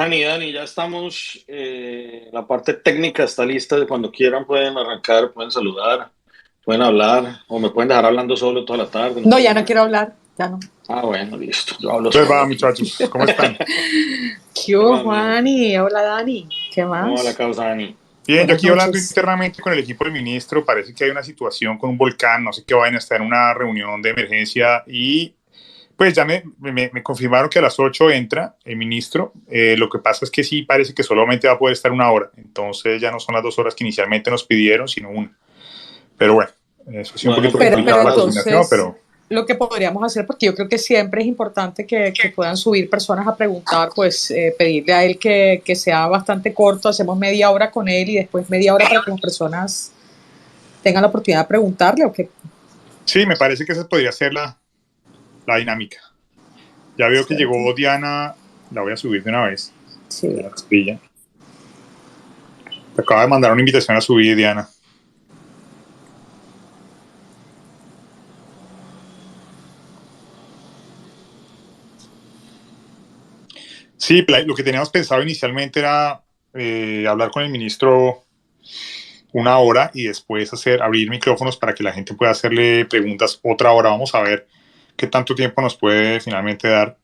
Dani, ya estamos, la parte técnica está lista, de cuando quieran pueden arrancar, pueden saludar, pueden hablar, o me pueden dejar hablando solo toda la tarde, no No, ya pasa no nada. quiero hablar, ya no. Ah, bueno, listo, yo hablo Entonces solo va, aquí. muchachos, ¿cómo están? ¿Qué ¿Qué hubo, más, mijo? Juani? Hola, Dani. ¿Qué ¿Cómo va la más? causa, Dani? Bien, yo Buenas aquí hablando noches. internamente con el equipo del ministro, parece que hay una situación con un volcán, no sé qué vayan a estar en una reunión de emergencia y pues ya me confirmaron que a las 8 entra el ministro. Lo que pasa es que sí parece que solamente va a poder estar una hora, entonces ya no son las 2 horas que inicialmente nos pidieron, sino una. Pero bueno, eso sí un Bueno, poquito pues Pero complicada la entonces, coordinación, entonces, pero lo que podríamos hacer, porque yo creo que siempre es importante que puedan subir personas a preguntar, pues pedirle a él que sea bastante corto, hacemos media hora con él y después media hora para que las personas tengan la oportunidad de preguntarle o que... sí, me parece que esa podría ser la dinámica. Ya veo que ¿Cierto? llegó Diana, la voy a subir de una vez. Sí. Diana Castilla. Te acaba de mandar una invitación a subir, Diana. Sí, lo que teníamos pensado inicialmente era hablar con el ministro una hora y después abrir micrófonos para que la gente pueda hacerle preguntas otra hora. Vamos a ver qué tanto tiempo nos puede finalmente dar,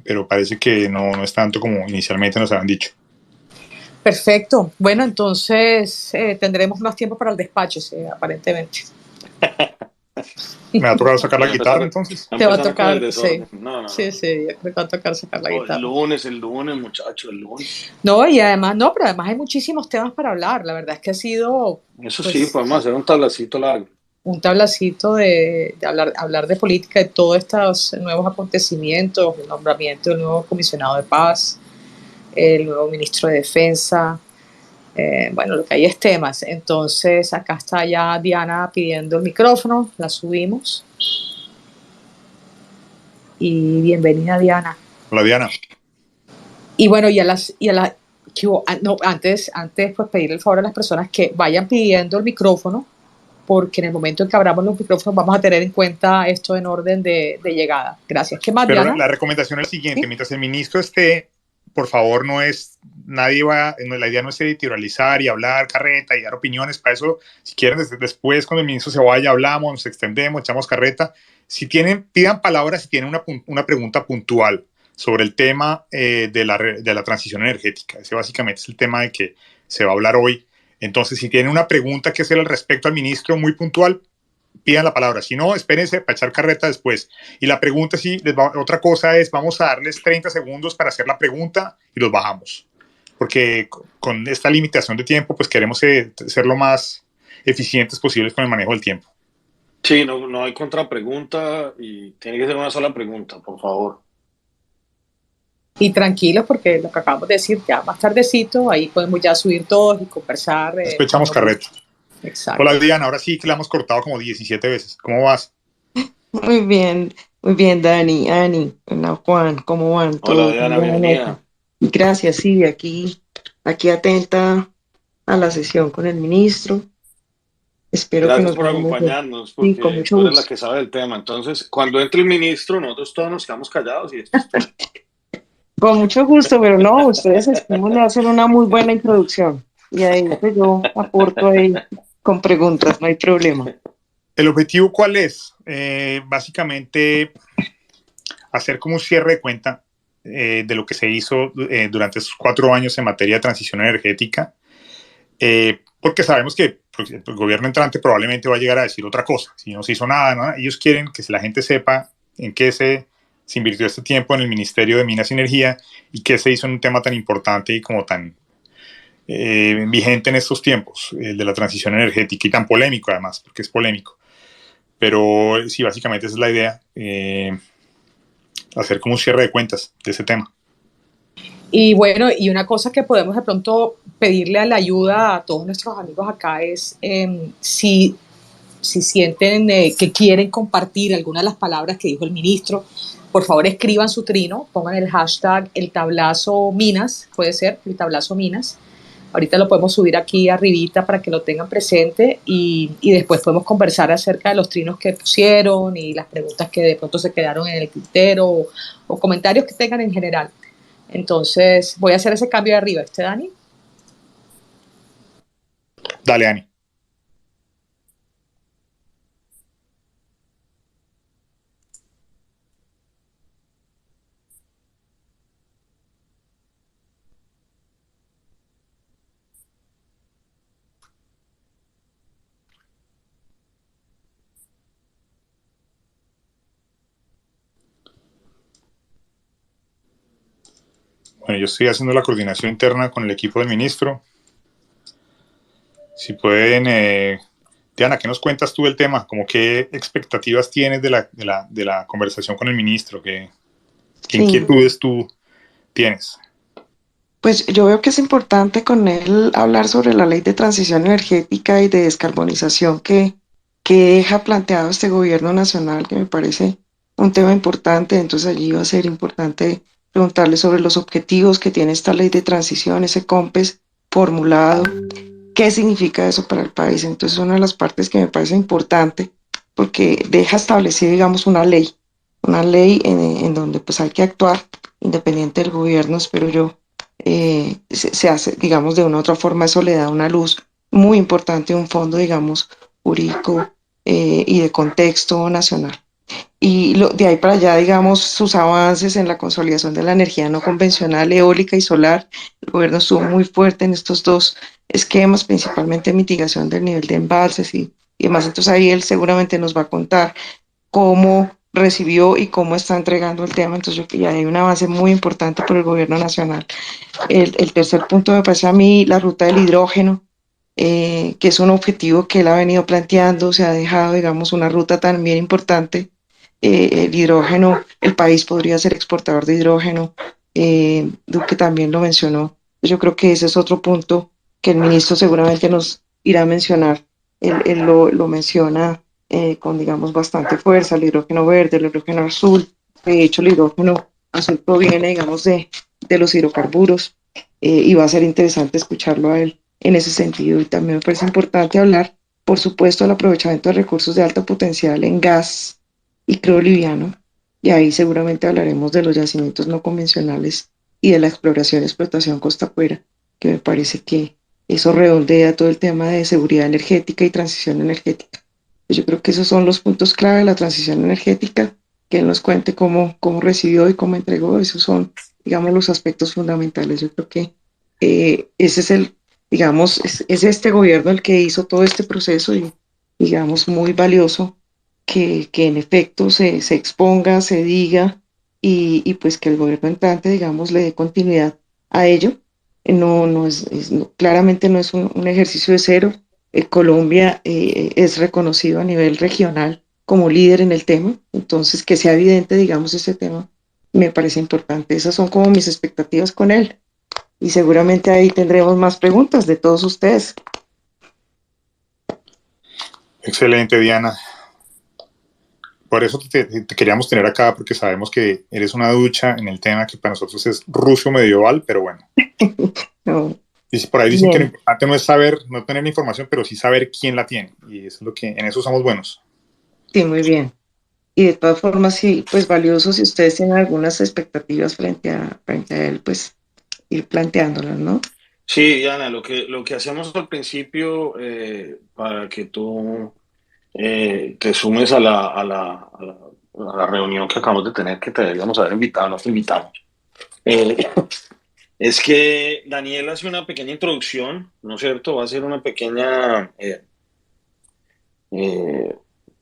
pero parece que no es tanto como inicialmente nos habían dicho. Perfecto. Bueno, entonces tendremos más tiempo para el despacho, sí, aparentemente. Me va a tocar sacar la a guitarra empezar, entonces. a Te va a empezar con el tocar, desorden. sí. No, no, Sí, no. sí, yo creo que va a tocar sacar la Oh, guitarra. el lunes, muchacho, el lunes. No, y además, no, pero además hay muchísimos temas para hablar. La verdad es que ha sido, Eso sí, pues, podemos hacer un tablacito largo. un tablacito de hablar de política, de todos estos nuevos acontecimientos, el nombramiento del nuevo comisionado de paz, el nuevo ministro de Defensa. Bueno, lo que hay es temas. Entonces, acá está ya Diana pidiendo el micrófono, la subimos. Y bienvenida, Diana. Hola, Diana. Y bueno, no, antes pues pedirle el favor a las personas que vayan pidiendo el micrófono, porque en el momento en que abramos los micrófonos vamos a tener en cuenta esto en orden de llegada. Gracias. ¿Qué más, Pero Diana? la recomendación es la siguiente: ¿Sí? mientras el ministro esté, por favor, nadie va, la idea no es editorializar y hablar carreta y dar opiniones. Para eso, si quieren, después cuando el ministro se vaya, hablamos, nos extendemos, echamos carreta. Si tienen, pidan palabras si tienen una pregunta puntual sobre el tema de la transición energética. Ese básicamente es el tema de que se va a hablar hoy. Entonces, si tienen una pregunta que hacer al respecto al ministro muy puntual, pidan la palabra. Si no, espérense para echar carreta después. Y la pregunta, otra cosa es, vamos a darles 30 segundos para hacer la pregunta y los bajamos. Porque con esta limitación de tiempo, pues queremos ser lo más eficientes posibles con el manejo del tiempo. Sí, no hay contrapregunta y tiene que ser una sola pregunta, por favor. Y tranquilos, porque lo que acabamos de decir, ya más tardecito, ahí podemos ya subir todos y conversar. Después echamos carreta. Exacto. Hola, Diana, ahora sí que la hemos cortado como 17 veces. ¿Cómo vas? Muy bien, Dani, Ani, hola Juan, ¿cómo van Hola, todos? Diana, Buenas noches. bienvenida. Gracias, sí, aquí atenta a la sesión con el ministro. Espero que Gracias nos por vaya muy bien. acompañarnos, Sí, con porque mucho tú eres la gusto. que sabe del tema. Entonces, cuando entre el ministro, nosotros todos nos quedamos callados y esto es todo. Con mucho gusto, pero no, ustedes estímulo hacen una muy buena introducción. Y ahí pues yo aporto ahí con preguntas, no hay problema. ¿El objetivo cuál es? Básicamente, hacer como un cierre de cuenta de lo que se hizo durante esos 4 años en materia de transición energética, porque sabemos que el gobierno entrante probablemente va a llegar a decir otra cosa. Si no se hizo nada, ¿no? Ellos quieren que la gente sepa en qué se invirtió este tiempo en el Ministerio de Minas y Energía y qué se hizo en un tema tan importante y como tan vigente en estos tiempos, el de la transición energética, y tan polémico además, porque es polémico. Pero sí, básicamente esa es la idea, hacer como un cierre de cuentas de ese tema. Y bueno, y una cosa que podemos de pronto pedirle a la ayuda a todos nuestros amigos acá es si sienten que quieren compartir alguna de las palabras que dijo el ministro, por favor escriban su trino, pongan el hashtag el tablazo Minas, puede ser el tablazo Minas. Ahorita lo podemos subir aquí arribita para que lo tengan presente y después podemos conversar acerca de los trinos que pusieron y las preguntas que de pronto se quedaron en el tintero o comentarios que tengan en general. Entonces voy a hacer ese cambio de arriba. Dani? Dale, Dani. Bueno, yo estoy haciendo la coordinación interna con el equipo del ministro. Si pueden, Diana, ¿qué nos cuentas tú del tema? ¿Cómo qué expectativas tienes de la conversación con el ministro? ¿Qué inquietudes tú tienes? Pues yo veo que es importante con él hablar sobre la ley de transición energética y de descarbonización que deja planteado este gobierno nacional, que me parece un tema importante. Entonces allí va a ser importante preguntarle sobre los objetivos que tiene esta ley de transición, ese COMPES formulado, qué significa eso para el país. Entonces una de las partes que me parece importante, porque deja establecido, digamos, una ley en donde pues hay que actuar independiente del gobierno, espero yo, se hace, digamos, de una u otra forma, eso le da una luz muy importante, un fondo, digamos, jurídico y de contexto nacional. Y de ahí para allá, digamos, sus avances en la consolidación de la energía no convencional, eólica y solar. El gobierno estuvo muy fuerte en estos dos esquemas, principalmente mitigación del nivel de embalses y demás. Entonces ahí él seguramente nos va a contar cómo recibió y cómo está entregando el tema. Entonces yo creo que ya hay un avance muy importante por el gobierno nacional. El tercer punto me parece a mí la ruta del hidrógeno, que es un objetivo que él ha venido planteando, se ha dejado, digamos, una ruta también importante. El hidrógeno, el país podría ser exportador de hidrógeno, Duque también lo mencionó. Yo creo que ese es otro punto que el ministro seguramente nos irá a mencionar. Él lo menciona con, digamos, bastante fuerza, el hidrógeno verde, el hidrógeno azul. De hecho, el hidrógeno azul proviene, digamos, de los hidrocarburos y va a ser interesante escucharlo a él en ese sentido. Y también me parece importante hablar, por supuesto, del aprovechamiento de recursos de alto potencial en gas y crudo liviano. Y ahí seguramente hablaremos de los yacimientos no convencionales y de la exploración y explotación costa afuera, que me parece que eso redondea todo el tema de seguridad energética y transición energética. Yo creo que esos son los puntos clave de la transición energética, que él nos cuente cómo recibió y cómo entregó. Esos son, digamos, los aspectos fundamentales. Yo creo que ese es digamos, es este gobierno el que hizo todo este proceso y, digamos, muy valioso que en efecto se exponga, se diga y pues que el gobierno entrante, digamos, le dé continuidad a ello. No claramente no es un ejercicio de cero. Colombia es reconocido a nivel regional como líder en el tema, entonces que sea evidente, digamos, este tema me parece importante. Esas son como mis expectativas con él y seguramente ahí tendremos más preguntas de todos ustedes. Excelente, Diana. Por eso te queríamos tener acá, porque sabemos que eres una ducha en el tema que para nosotros es ruso medieval, pero bueno. No, Y por ahí dicen que lo bien, importante no es saber, no tener la información, pero sí saber quién la tiene. Y eso es lo que, en eso somos buenos. sí, muy bien. Y de todas formas, sí, pues valioso si ustedes tienen algunas expectativas frente a él, pues ir planteándolas, ¿no? Sí, Diana, lo que hacemos al principio, para que tú te sumes a la reunión que acabamos de tener, que te deberíamos haber invitado, no te invitamos. Eh, es que Daniel hace una pequeña introducción, ¿no es cierto? Va a hacer una pequeña, eh,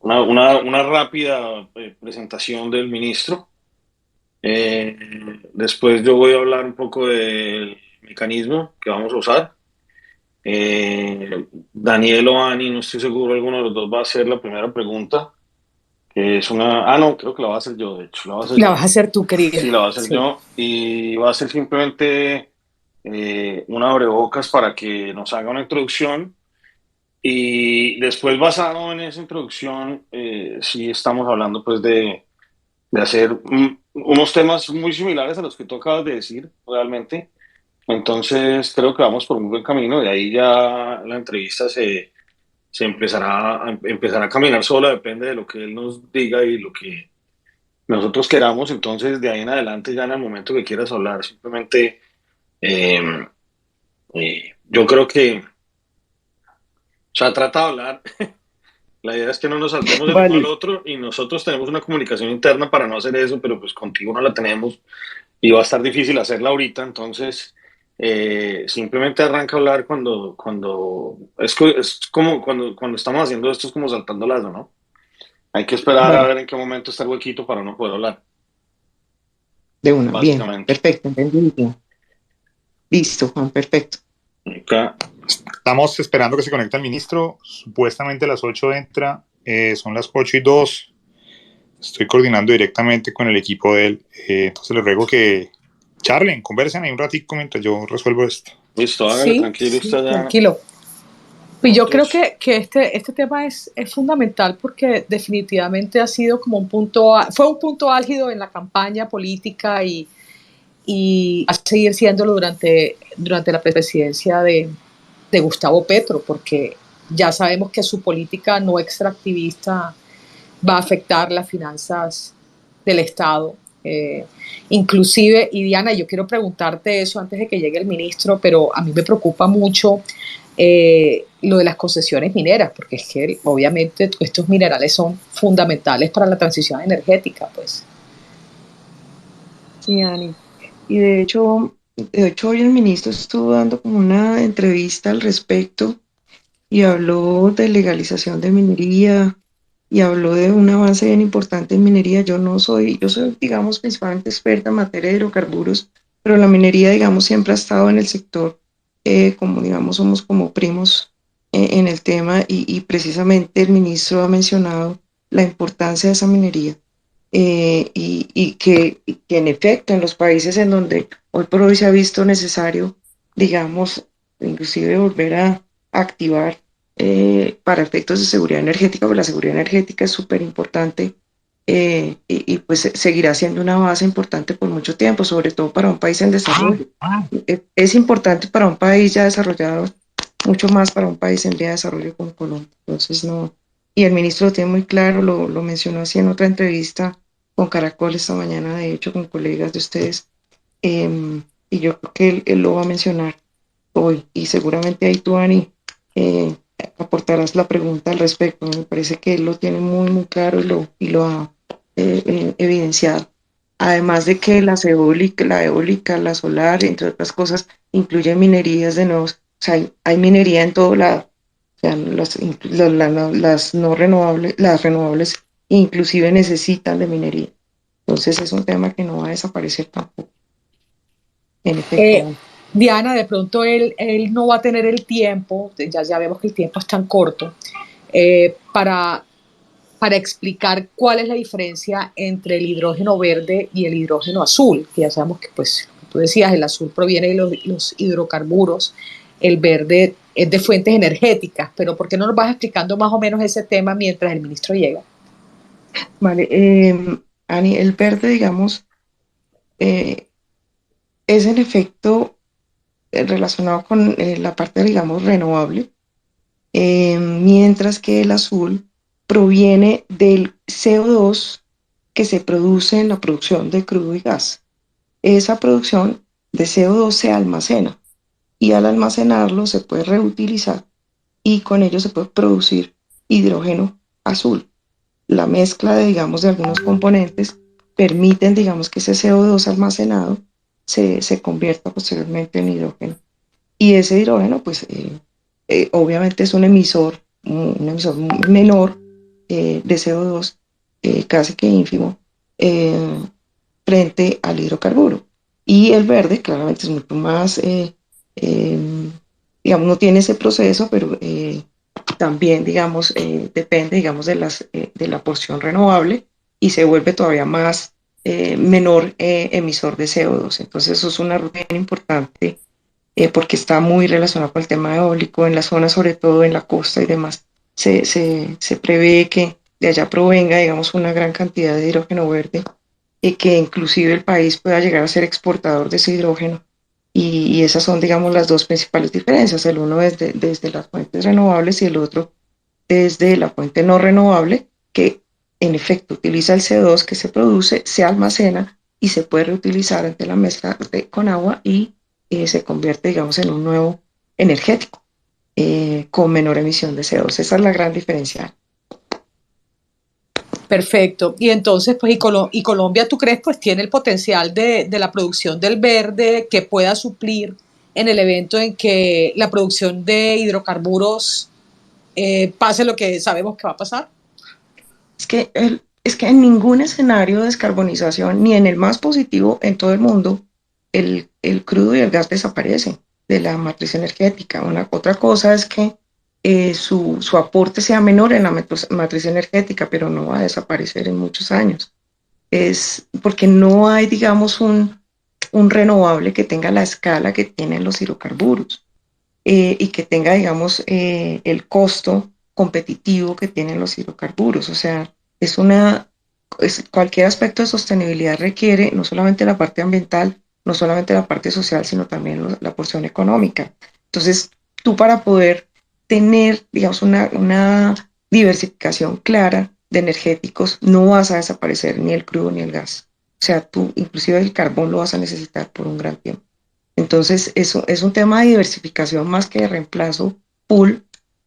una rápida presentación del ministro. Eh, Después yo voy a hablar un poco del mecanismo que vamos a usar. Daniel o Ani, no estoy seguro, alguno de los dos va a hacer la primera pregunta, que es una... Ah, no, creo que la voy a hacer yo, de hecho, la voy a hacer La yo. vas a hacer tú, querida. Sí, la voy a hacer Sí. yo y va a ser simplemente una abrebocas para que nos haga una introducción y después basado en esa introducción, sí estamos hablando pues de hacer unos temas muy similares a los que tú acabas de decir, realmente. Entonces creo que vamos por un buen camino, de ahí ya la entrevista se empezará a caminar sola, depende de lo que él nos diga y nosotros queramos. Entonces, de ahí en adelante, ya en el momento que quieras hablar, simplemente eh, yo creo que, o sea, trata de hablar. La idea es que no nos saltemos el uno al Vale, otro y nosotros tenemos una comunicación interna para no hacer eso, pero pues contigo no la tenemos y va a estar difícil hacerla ahorita. Entonces, simplemente arranca a hablar es como cuando estamos haciendo esto, es como saltando lazo, ¿no? Hay que esperar a vale, ver en qué momento está el huequito para no poder hablar, de una, bien, básicamente. perfecto, entendido. Listo, Juan, perfecto. Acá, Estamos esperando que se conecte el ministro. Supuestamente a las 8 entra. Son las 8:02. Estoy coordinando directamente con el equipo de él. Entonces les ruego que charlen, conversen ahí un ratito mientras yo resuelvo esto. listo, hágale Sí, tranquilo sí, usted ya. tranquilo. Pues yo creo Nosotros, que este tema es fundamental porque definitivamente ha sido como fue un punto álgido en la campaña política y va a seguir siéndolo durante la presidencia de Gustavo Petro, porque ya sabemos que su política no extractivista va a afectar las finanzas del Estado. Inclusive, y Diana, yo quiero preguntarte eso antes de que llegue el ministro, pero a mí me preocupa mucho lo de las concesiones mineras, porque es que obviamente estos minerales son fundamentales para la transición energética, pues. Sí, Ani. Y de hecho hoy el ministro estuvo dando como una entrevista al respecto y habló de legalización de minería y habló de un avance bien importante en minería. Yo soy, digamos, principalmente experta en materia de hidrocarburos, pero la minería, digamos, siempre ha estado en el sector, como digamos, somos como primos en el tema y precisamente el ministro ha mencionado la importancia de esa minería y que en efecto en los países en donde hoy por hoy se ha visto necesario, digamos, inclusive volver a activar para efectos de seguridad energética, porque la seguridad energética es súper importante y pues seguirá siendo una base importante por mucho tiempo, sobre todo para un país en desarrollo. Es importante para un país ya desarrollado, mucho más para un país en vía de desarrollo como Colombia. Entonces, no. Y el ministro lo tiene muy claro, lo mencionó así en otra entrevista con Caracol esta mañana, de hecho, con colegas de ustedes. Y yo creo que él lo va a mencionar hoy. Y seguramente ahí tú, Ani, eh, aportarás la pregunta al respecto. Me parece que él lo tiene muy, muy claro y lo ha evidenciado. Además de que la eólica, la solar, entre otras cosas, incluye minerías de nuevos. O sea, hay minería en todo lado. O sea, las no renovables, las renovables inclusive necesitan de minería. Entonces es un tema que no va a desaparecer tampoco. En efecto, Eh, Ani. Diana, de pronto él no va a tener el tiempo, ya vemos que el tiempo es tan corto, para explicar cuál es la diferencia entre el hidrógeno verde y el hidrógeno azul, que ya sabemos que, pues, tú decías, el azul proviene de los hidrocarburos, el verde es de fuentes energéticas, pero ¿por qué no nos vas explicando más o menos ese tema mientras el ministro llega? Vale, Ani, el verde, digamos, eh, es en efecto relacionado con la parte, digamos, renovable, mientras que el azul proviene del CO2 que se produce en la producción de crudo y gas. Esa producción de CO2 se almacena y al almacenarlo se puede reutilizar y con ello se puede producir hidrógeno azul. La mezcla de, digamos, de algunos componentes permiten, digamos, que ese CO2 almacenado se convierta posteriormente en hidrógeno. Y ese hidrógeno, pues, obviamente es un emisor menor de CO2, casi que ínfimo, eh, frente al hidrocarburo. Y el verde, claramente, es mucho más, eh, digamos, no tiene ese proceso, pero también, digamos, depende, digamos, de la porción renovable y se vuelve todavía más menor emisor de CO2. Entonces, eso es una ruta bien importante porque está muy relacionado con el tema eólico en la zona, sobre todo en la costa y demás. Se prevé que de allá provenga, digamos, una gran cantidad de hidrógeno verde y que inclusive el país pueda llegar a ser exportador de ese hidrógeno. Y esas son, digamos, las dos principales diferencias, el uno desde las fuentes renovables y el otro desde la fuente no renovable, que en efecto utiliza el CO2 que se produce, se almacena y se puede reutilizar ante la mezcla con agua y se convierte, digamos, en un nuevo energético con menor emisión de CO2. Esa es la gran diferencia. Perfecto. Y entonces, pues, y Colombia, ¿tú crees, pues, tiene el potencial de la producción del verde que pueda suplir en el evento en que la producción de hidrocarburos pase lo que sabemos que va a pasar? Es que en ningún escenario de descarbonización, ni en el más positivo en todo el mundo, el crudo y el gas desaparecen de la matriz energética. Otra cosa es que su aporte sea menor en la matriz energética, pero no va a desaparecer en muchos años. Es porque no hay, digamos, un renovable que tenga la escala que tienen los hidrocarburos y que tenga, digamos, el costo competitivo que tienen los hidrocarburos. O sea, cualquier aspecto de sostenibilidad requiere no solamente la parte ambiental, no solamente la parte social, sino también la porción económica. Entonces, tú para poder tener, digamos, una diversificación clara de energéticos, no vas a desaparecer ni el crudo ni el gas. O sea, tú inclusive el carbón lo vas a necesitar por un gran tiempo. Entonces, eso es un tema de diversificación más que de reemplazo full,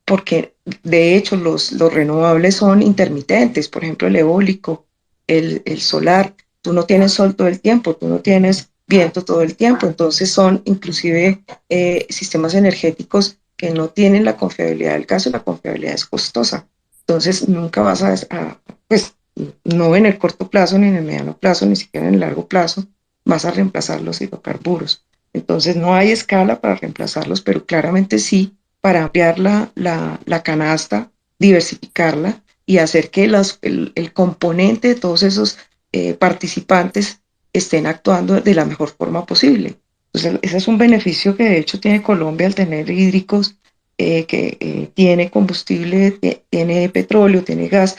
porque de hecho los renovables son intermitentes, por ejemplo, el eólico, el solar, tú no tienes sol todo el tiempo, tú no tienes viento todo el tiempo, entonces son inclusive sistemas energéticos que no tienen la confiabilidad del caso y la confiabilidad es costosa. Entonces, nunca vas pues, no en el corto plazo, ni en el mediano plazo, ni siquiera en el largo plazo, vas a reemplazar los hidrocarburos. Entonces no hay escala para reemplazarlos, pero claramente sí para ampliar la canasta, diversificarla y hacer que el componente de todos esos participantes estén actuando de la mejor forma posible. Entonces ese es un beneficio que de hecho tiene Colombia al tener hídricos, que tiene combustible, tiene petróleo, tiene gas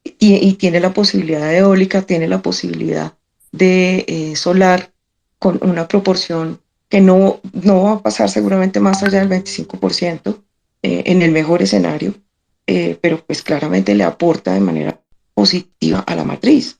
y tiene la posibilidad de eólica, tiene la posibilidad de solar con una proporción que no va a pasar seguramente más allá del 25% en el mejor escenario, pero pues claramente le aporta de manera positiva a la matriz.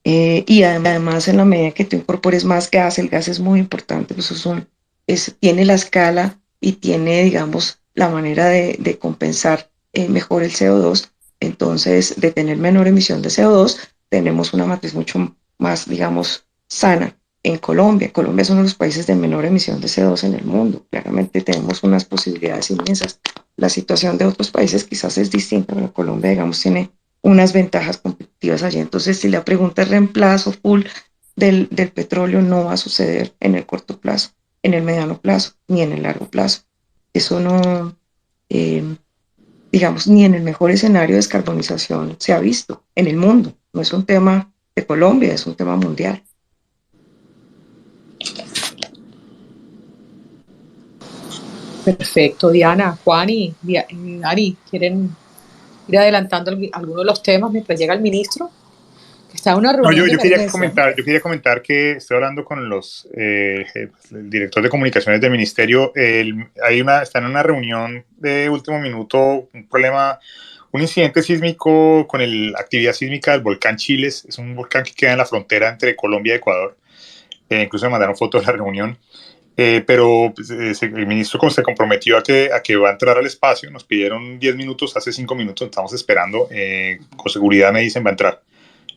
Y además en la medida que tú incorpores más gas, el gas es muy importante, pues tiene la escala y tiene, digamos, la manera de compensar mejor el CO2. Entonces, de tener menor emisión de CO2, tenemos una matriz mucho más, digamos, sana en Colombia. Colombia es uno de los países de menor emisión de CO2 en el mundo. Claramente tenemos unas posibilidades inmensas. La situación de otros países quizás es distinta, pero Colombia, digamos, tiene unas ventajas competitivas allí. Entonces, si la pregunta es reemplazo full del petróleo, no va a suceder en el corto plazo, en el mediano plazo, ni en el largo plazo. Eso no, eh, digamos, ni en el mejor escenario de descarbonización se ha visto en el mundo. No es un tema de Colombia, es un tema mundial. Perfecto, Diana, Juan y Ari, ¿quieren ir adelantando alguno de los temas mientras llega el ministro? Que está en una No, reunión de emergencia, ¿no? yo quería comentar que estoy hablando con el director de comunicaciones del ministerio. Están en una reunión de último minuto, un incidente sísmico con la actividad sísmica del volcán Chiles. Es un volcán que queda en la frontera entre Colombia y Ecuador. Incluso me mandaron fotos de la reunión. Pero pues, el ministro se comprometió a que va a entrar al espacio. Nos pidieron 10 minutos, hace 5 minutos estamos esperando. Con seguridad me dicen va a entrar.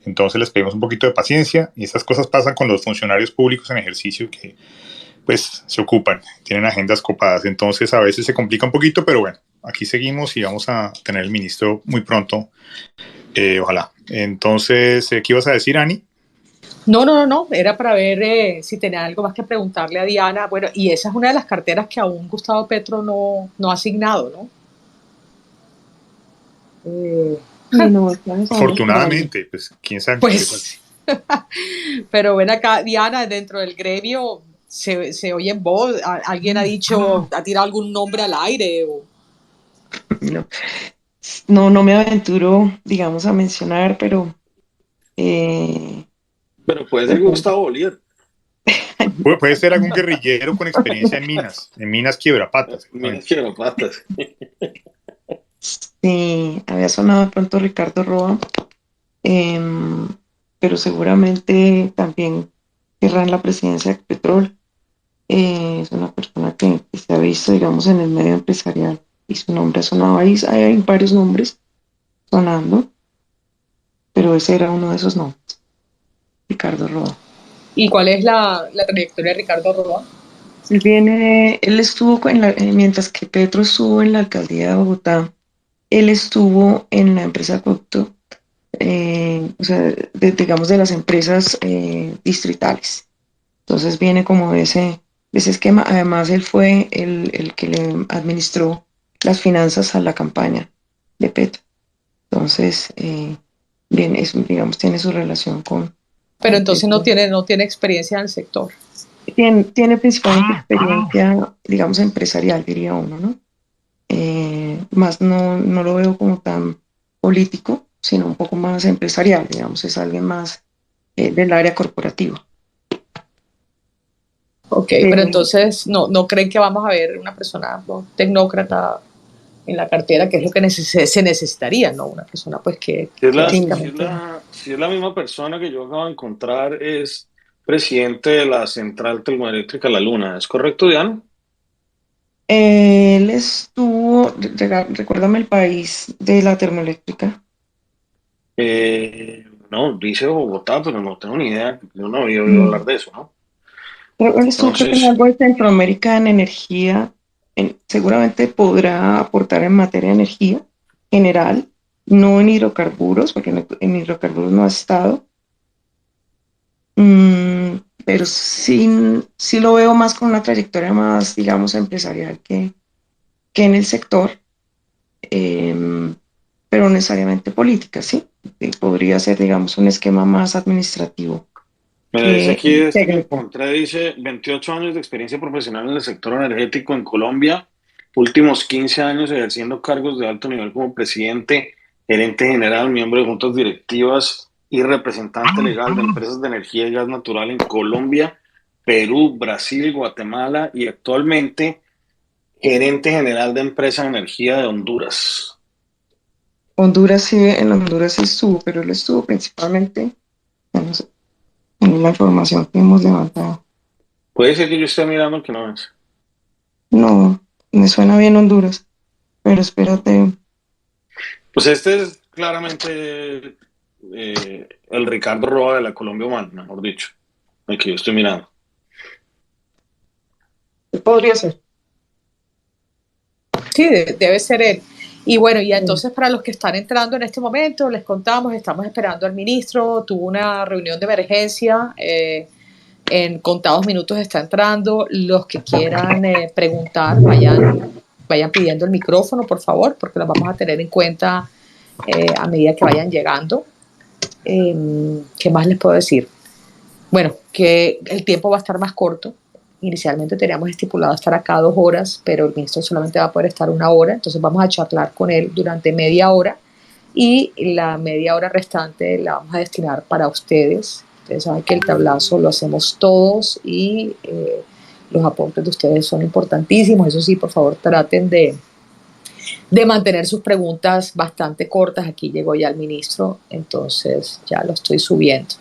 Entonces les pedimos un poquito de paciencia y estas cosas pasan con los funcionarios públicos en ejercicio que pues se ocupan, tienen agendas copadas. Entonces a veces se complica un poquito, pero bueno, aquí seguimos y vamos a tener el ministro muy pronto, ojalá. Entonces, ¿qué ibas a decir, Ani? No, era para ver si tenía algo más que preguntarle a Diana. Bueno, y esa es una de las carteras que aún Gustavo Petro no ha asignado, ¿no? Y no, Afortunadamente, pues quién sabe. Pues, pero ven acá, Diana, dentro del gremio se oye en voz, alguien ha dicho, ha tirado algún nombre al aire. no, no me aventuro, digamos, a mencionar, pero eh, Pero puede ser Gustavo Bolívar. Puede ser algún guerrillero con experiencia en minas quiebrapatas. Minas quiebrapatas. sí, había sonado de pronto Ricardo Roa. em, pero seguramente también querrá la presidencia de Petrol. Es una persona que se ha visto, digamos, en el medio empresarial y su nombre ha sonado ahí. Hay varios nombres sonando, pero ese era uno de esos nombres, Ricardo Roa. ¿Y cuál es la trayectoria de Ricardo Roa? Él estuvo mientras que Petro estuvo en la alcaldía de Bogotá, él estuvo en la empresa Acueducto, o sea, digamos de las empresas distritales. Entonces viene como de ese esquema. Además, él fue el que le administró las finanzas a la campaña de Petro. Entonces, bien, digamos, tiene su relación Pero con entonces Petro. no tiene experiencia en el sector. Tiene principalmente experiencia, digamos, empresarial, diría uno, ¿no? Más no lo veo como tan político, sino un poco más empresarial, digamos, es alguien más del área corporativa. Ok, pero Eh, entonces no creen que vamos a ver una persona, ¿no?, tecnócrata en la cartera, que es lo que se necesitaría, ¿no? Una persona pues que sí, básicamente... Si es la misma persona que yo acabo de encontrar, es presidente de la Central Termoeléctrica La Luna. ¿Es correcto, Diana? él estuvo, recuérdame el país de la termoeléctrica. No, dice Bogotá, pero no tengo ni idea. Yo no había oído hablar Mm. de eso, ¿no? Él estuvo, creo que en Entonces, algo de Centroamérica en energía, seguramente podrá aportar en materia de energía general, no en hidrocarburos, porque en hidrocarburos no ha estado. Mm, pero sí lo veo más con una trayectoria más, digamos, empresarial que en el sector, em, pero no necesariamente política, ¿sí? Podría ser, digamos, un esquema más administrativo mira, dice que aquí, este que técnico. encontré, dice 28 años de experiencia profesional en el sector energético en Colombia, últimos 15 años ejerciendo cargos de alto nivel como presidente, gerente general, miembro de juntas directivas y representante legal de empresas de energía y gas natural en Colombia, Perú, Brasil, Guatemala y actualmente gerente general de empresa de energía de Honduras. Honduras sí, en Honduras sí estuvo, pero él estuvo principalmente, no sé, en la información que hemos levantado. Puede ser que yo esté mirando que no es. No, me suena bien Honduras, pero espérate. Pues este es claramente el Ricardo Roa de la Colombia Humana, mejor dicho, el que yo estoy mirando. Podría ser. Sí, debe ser él. Y bueno, y entonces para los que están entrando en este momento, les contamos, estamos esperando al ministro, tuvo una reunión de emergencia, en contados minutos está entrando. Los que quieran preguntar, vayan pidiendo el micrófono, por favor, porque los vamos a tener en cuenta a medida que vayan llegando. ¿Qué más les puedo decir? Bueno, que el tiempo va a estar más corto. Inicialmente teníamos estipulado estar acá 2 horas, pero el ministro solamente va a poder estar 1 hora, entonces vamos a charlar con él durante media hora y la media hora restante la vamos a destinar para ustedes. Ustedes saben que el tablazo lo hacemos todos y los aportes de ustedes son importantísimos. Eso sí, por favor, traten de mantener sus preguntas bastante cortas. Aquí llegó ya el ministro, entonces ya lo estoy subiendo.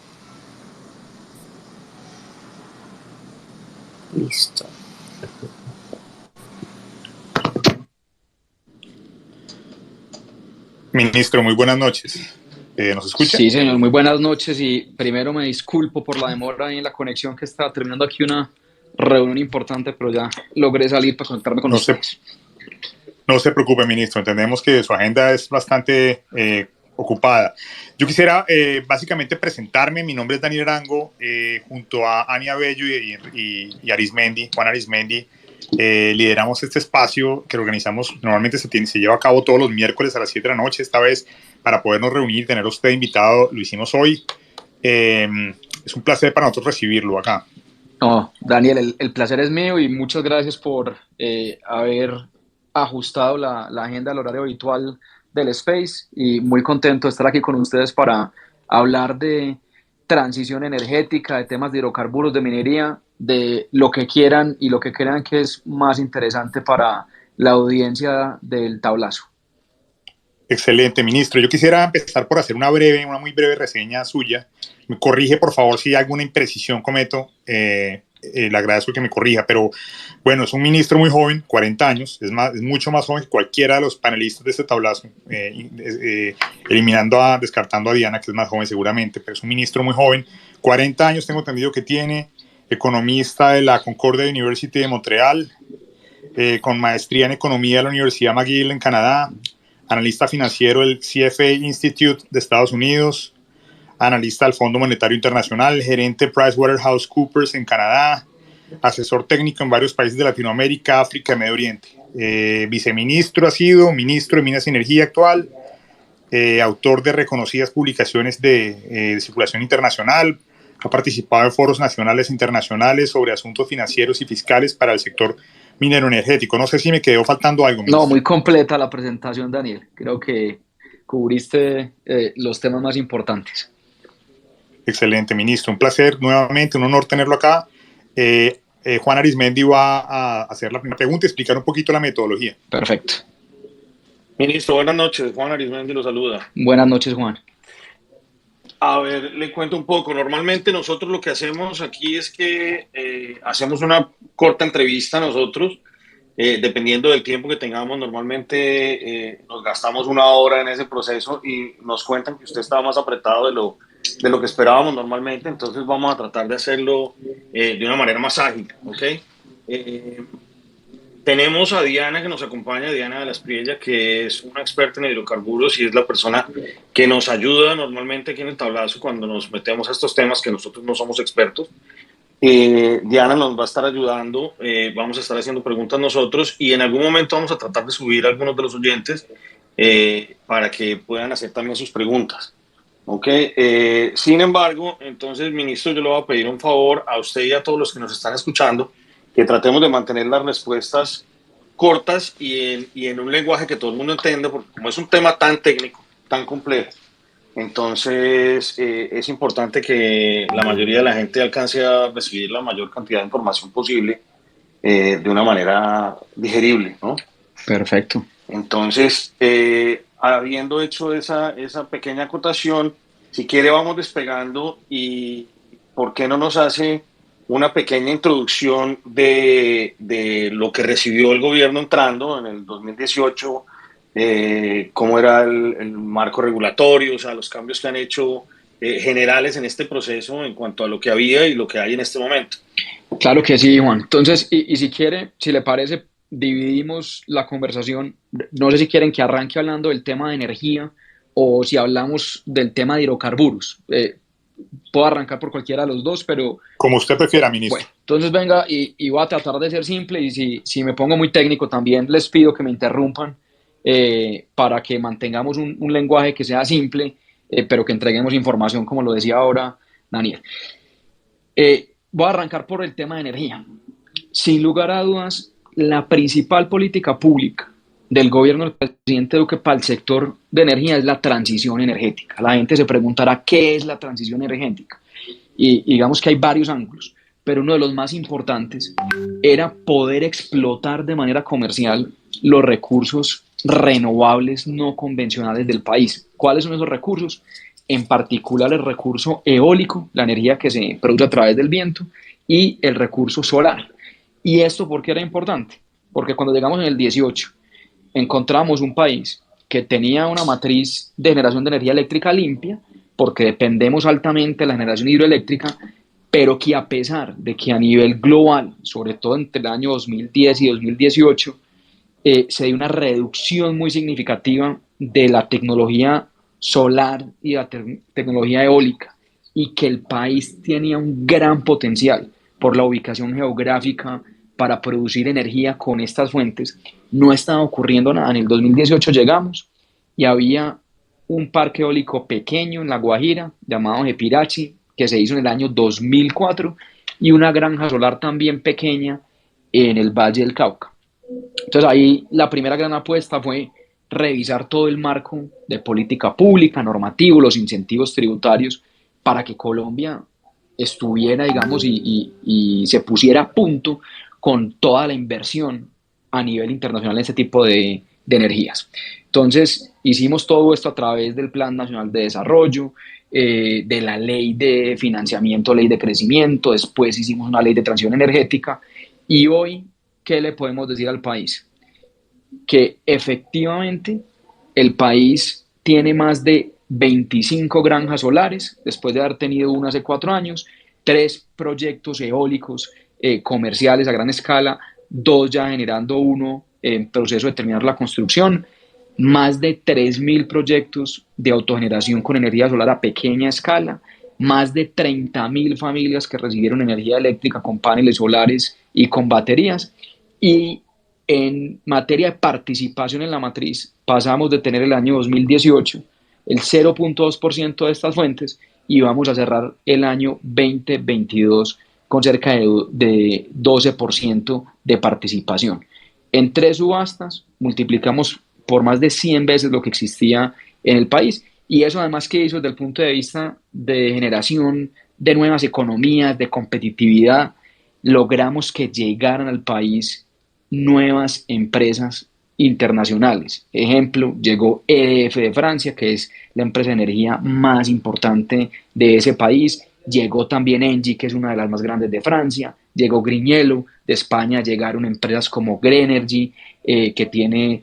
Listo. Ministro, muy buenas noches. ¿Nos escucha? Sí, señor, muy buenas noches y primero me disculpo por la demora en la conexión que estaba terminando aquí una reunión importante, pero ya logré salir para conectarme con No se, ustedes. no se preocupe, ministro. Entendemos que su agenda es bastante ocupada. Yo quisiera básicamente presentarme. Mi nombre es Daniel Arango, junto a Ania Bello y Arismendi, Juan Arismendi. Lideramos este espacio que organizamos, normalmente se lleva a cabo todos los miércoles a las 7 de la noche. Esta vez, para podernos reunir, tener a usted invitado, lo hicimos hoy. Es un placer para nosotros recibirlo acá. No, Daniel, el placer es mío y muchas gracias por haber ajustado la agenda al horario habitual del Space y muy contento de estar aquí con ustedes para hablar de transición energética, de temas de hidrocarburos, de minería, de lo que quieran y lo que crean que es más interesante para la audiencia del tablazo. Excelente, ministro. Yo quisiera empezar por hacer una muy breve reseña suya. Me corrige, por favor, si alguna imprecisión cometo. Le agradezco que me corrija, pero bueno, es un ministro muy joven, 40 años, es mucho más joven que cualquiera de los panelistas de este tablazo, descartando a Diana, que es más joven seguramente, pero es un ministro muy joven, 40 años tengo entendido que tiene, economista de la Concordia University de Montreal, con maestría en economía de la Universidad McGill en Canadá, analista financiero del CFA Institute de Estados Unidos, analista del Fondo Monetario Internacional, gerente PricewaterhouseCoopers en Canadá, asesor técnico en varios países de Latinoamérica, África y Medio Oriente. Viceministro ha sido, ministro de Minas y Energía actual, autor de reconocidas publicaciones de circulación internacional, ha participado en foros nacionales e internacionales sobre asuntos financieros y fiscales para el sector minero energético. No sé si me quedó faltando algo, ministro. No, muy completa la presentación, Daniel. Creo que cubriste los temas más importantes. Excelente, ministro. Un placer nuevamente, un honor tenerlo acá. Juan Arizmendi va a hacer la primera pregunta y explicar un poquito la metodología. Perfecto. Ministro, buenas noches. Juan Arizmendi lo saluda. Buenas noches, Juan. A ver, le cuento un poco. Normalmente nosotros lo que hacemos aquí es que hacemos una corta entrevista nosotros, dependiendo del tiempo que tengamos. Normalmente nos gastamos 1 hora en ese proceso y nos cuentan que usted estaba más apretado de lo que esperábamos normalmente, entonces vamos a tratar de hacerlo de una manera más ágil, ¿ok? Tenemos a Diana que nos acompaña, Diana de la Espriella, que es una experta en hidrocarburos y es la persona que nos ayuda normalmente aquí en el tablazo cuando nos metemos a estos temas que nosotros no somos expertos. Diana nos va a estar ayudando, vamos a estar haciendo preguntas nosotros y en algún momento vamos a tratar de subir a algunos de los oyentes para que puedan hacer también sus preguntas. Ok, sin embargo, entonces, ministro, yo le voy a pedir un favor a usted y a todos los que nos están escuchando, que tratemos de mantener las respuestas cortas y en un lenguaje que todo el mundo entienda, porque como es un tema tan técnico, tan complejo, entonces es importante que la mayoría de la gente alcance a recibir la mayor cantidad de información posible de una manera digerible, ¿no? Perfecto. Entonces, habiendo hecho esa pequeña acotación, si quiere vamos despegando y ¿por qué no nos hace una pequeña introducción de lo que recibió el gobierno entrando en el 2018, cómo era el marco regulatorio, o sea, los cambios que han hecho generales en este proceso en cuanto a lo que había y lo que hay en este momento? Claro que sí, Juan. Entonces, y si quiere, si le parece, dividimos la conversación. No sé si quieren que arranque hablando del tema de energía o si hablamos del tema de hidrocarburos. Puedo arrancar por cualquiera de los dos, pero... Como usted prefiera, ministro. Bueno, entonces venga, y voy a tratar de ser simple, y si me pongo muy técnico también les pido que me interrumpan para que mantengamos un lenguaje que sea simple, pero que entreguemos información, como lo decía ahora Daniel. Voy a arrancar por el tema de energía. Sin lugar a dudas, la principal política pública del gobierno del presidente Duque para el sector de energía es la transición energética. La gente se preguntará qué es la transición energética. Y digamos que hay varios ángulos, pero uno de los más importantes era poder explotar de manera comercial los recursos renovables no convencionales del país. ¿Cuáles son esos recursos? En particular el recurso eólico, la energía que se produce a través del viento, y el recurso solar. ¿Y esto por qué era importante? Porque cuando llegamos en el 18, encontramos un país que tenía una matriz de generación de energía eléctrica limpia, porque dependemos altamente de la generación hidroeléctrica, pero que a pesar de que a nivel global, sobre todo entre el año 2010 y 2018, se dio una reducción muy significativa de la tecnología solar y la tecnología eólica, y que el país tenía un gran potencial por la ubicación geográfica para producir energía con estas fuentes. No estaba ocurriendo nada. En el 2018 llegamos y había un parque eólico pequeño en La Guajira llamado Jepirachi, que se hizo en el año 2004, y una granja solar también pequeña en el Valle del Cauca. Entonces ahí la primera gran apuesta fue revisar todo el marco de política pública, normativo, los incentivos tributarios, para que Colombia estuviera, digamos, y se pusiera a punto con toda la inversión a nivel internacional en este tipo de energías. Entonces, hicimos todo esto a través del Plan Nacional de Desarrollo, de la ley de financiamiento, ley de crecimiento, después hicimos una ley de transición energética y hoy, ¿qué le podemos decir al país? Que efectivamente el país tiene más de 25 granjas solares, después de haber tenido una hace 4 años, 3 proyectos eólicos comerciales a gran escala, 2 ya generando uno en proceso de terminar la construcción, más de 3.000 proyectos de autogeneración con energía solar a pequeña escala, más de 30.000 familias que recibieron energía eléctrica con paneles solares y con baterías. Y en materia de participación en la matriz, pasamos de tener el año 2018 el 0,2% de estas fuentes y vamos a cerrar el año 2022 con cerca de 12% de participación. En 3 subastas multiplicamos por más de 100 veces lo que existía en el país y eso además que hizo desde el punto de vista de generación de nuevas economías, de competitividad, logramos que llegaran al país nuevas empresas internacionales. Ejemplo, llegó EDF de Francia, que es la empresa de energía más importante de ese país. Llegó también Engie, que es una de las más grandes de Francia. Llegó GreenYellow. De España llegaron empresas como Greenergy, que tiene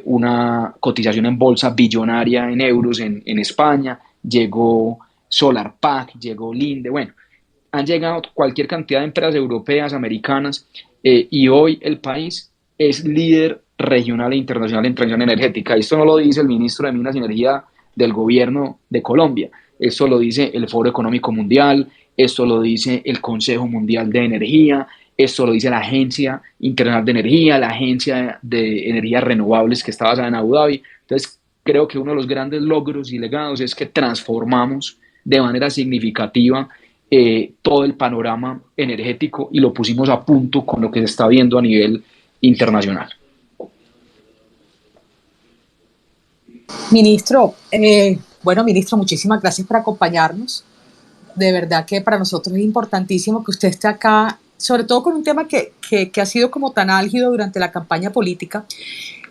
una cotización en bolsa billonaria en euros en España. Llegó SolarPack, llegó Linde. Bueno, han llegado cualquier cantidad de empresas europeas, americanas, y hoy el país es líder regional e internacional en transición energética. Esto no lo dice el ministro de Minas y Energía del gobierno de Colombia, esto lo dice el Foro Económico Mundial, esto lo dice el Consejo Mundial de Energía, esto lo dice la Agencia Internacional de Energía, la Agencia de Energías Renovables que está basada en Abu Dhabi. Entonces, creo que uno de los grandes logros y legados es que transformamos de manera significativa todo el panorama energético y lo pusimos a punto con lo que se está viendo a nivel internacional. Ministro, ministro, muchísimas gracias por acompañarnos. De verdad que para nosotros es importantísimo que usted esté acá, sobre todo con un tema que ha sido como tan álgido durante la campaña política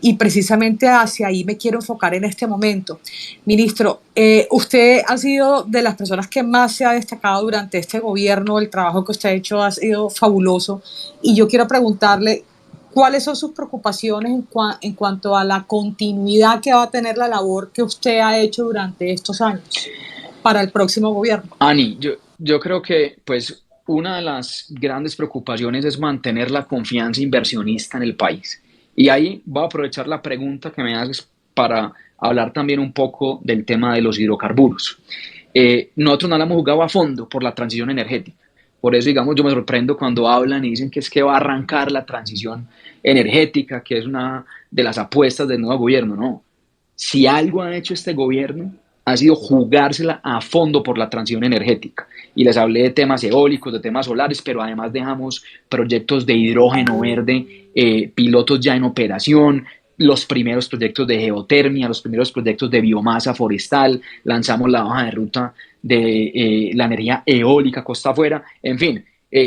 y precisamente hacia ahí me quiero enfocar en este momento. Ministro, usted ha sido de las personas que más se ha destacado durante este gobierno, el trabajo que usted ha hecho ha sido fabuloso y yo quiero preguntarle ¿cuáles son sus preocupaciones en cuanto a la continuidad que va a tener la labor que usted ha hecho durante estos años para el próximo gobierno? Ani, yo creo que pues una de las grandes preocupaciones es mantener la confianza inversionista en el país. Y ahí voy a aprovechar la pregunta que me haces para hablar también un poco del tema de los hidrocarburos. Nosotros no la hemos jugado a fondo por la transición energética. Por eso, digamos, yo me sorprendo cuando hablan y dicen que es que va a arrancar la transición energética, que es una de las apuestas del nuevo gobierno. No, si algo ha hecho este gobierno ha sido jugársela a fondo por la transición energética. Y les hablé de temas eólicos, de temas solares, pero además dejamos proyectos de hidrógeno verde, pilotos ya en operación, los primeros proyectos de geotermia, los primeros proyectos de biomasa forestal, lanzamos la hoja de ruta de la energía eólica costa afuera, en fin,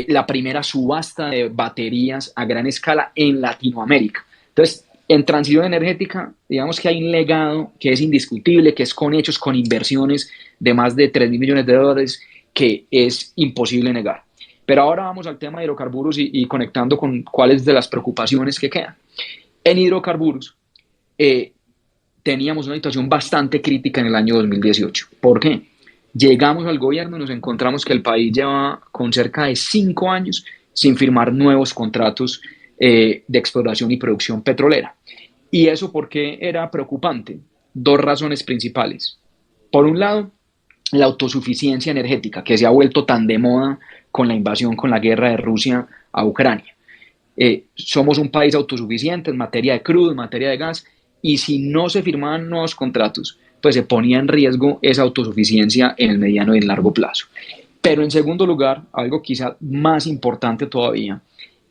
la primera subasta de baterías a gran escala en Latinoamérica. Entonces, en transición energética, digamos que hay un legado que es indiscutible, que es con hechos, con inversiones de más de 3.000 millones de dólares, que es imposible negar. Pero ahora vamos al tema de hidrocarburos y conectando con cuáles de las preocupaciones que quedan. En hidrocarburos teníamos una situación bastante crítica en el año 2018. ¿Por qué? Llegamos al gobierno y nos encontramos que el país lleva con cerca de 5 años sin firmar nuevos contratos de exploración y producción petrolera. ¿Y eso por qué era preocupante? 2 razones principales. Por un lado, la autosuficiencia energética, que se ha vuelto tan de moda con la invasión, con la guerra de Rusia a Ucrania. Somos un país autosuficiente en materia de crudo, en materia de gas, y si no se firmaban nuevos contratos, pues se ponía en riesgo esa autosuficiencia en el mediano y en largo plazo. Pero en segundo lugar, algo quizá más importante todavía,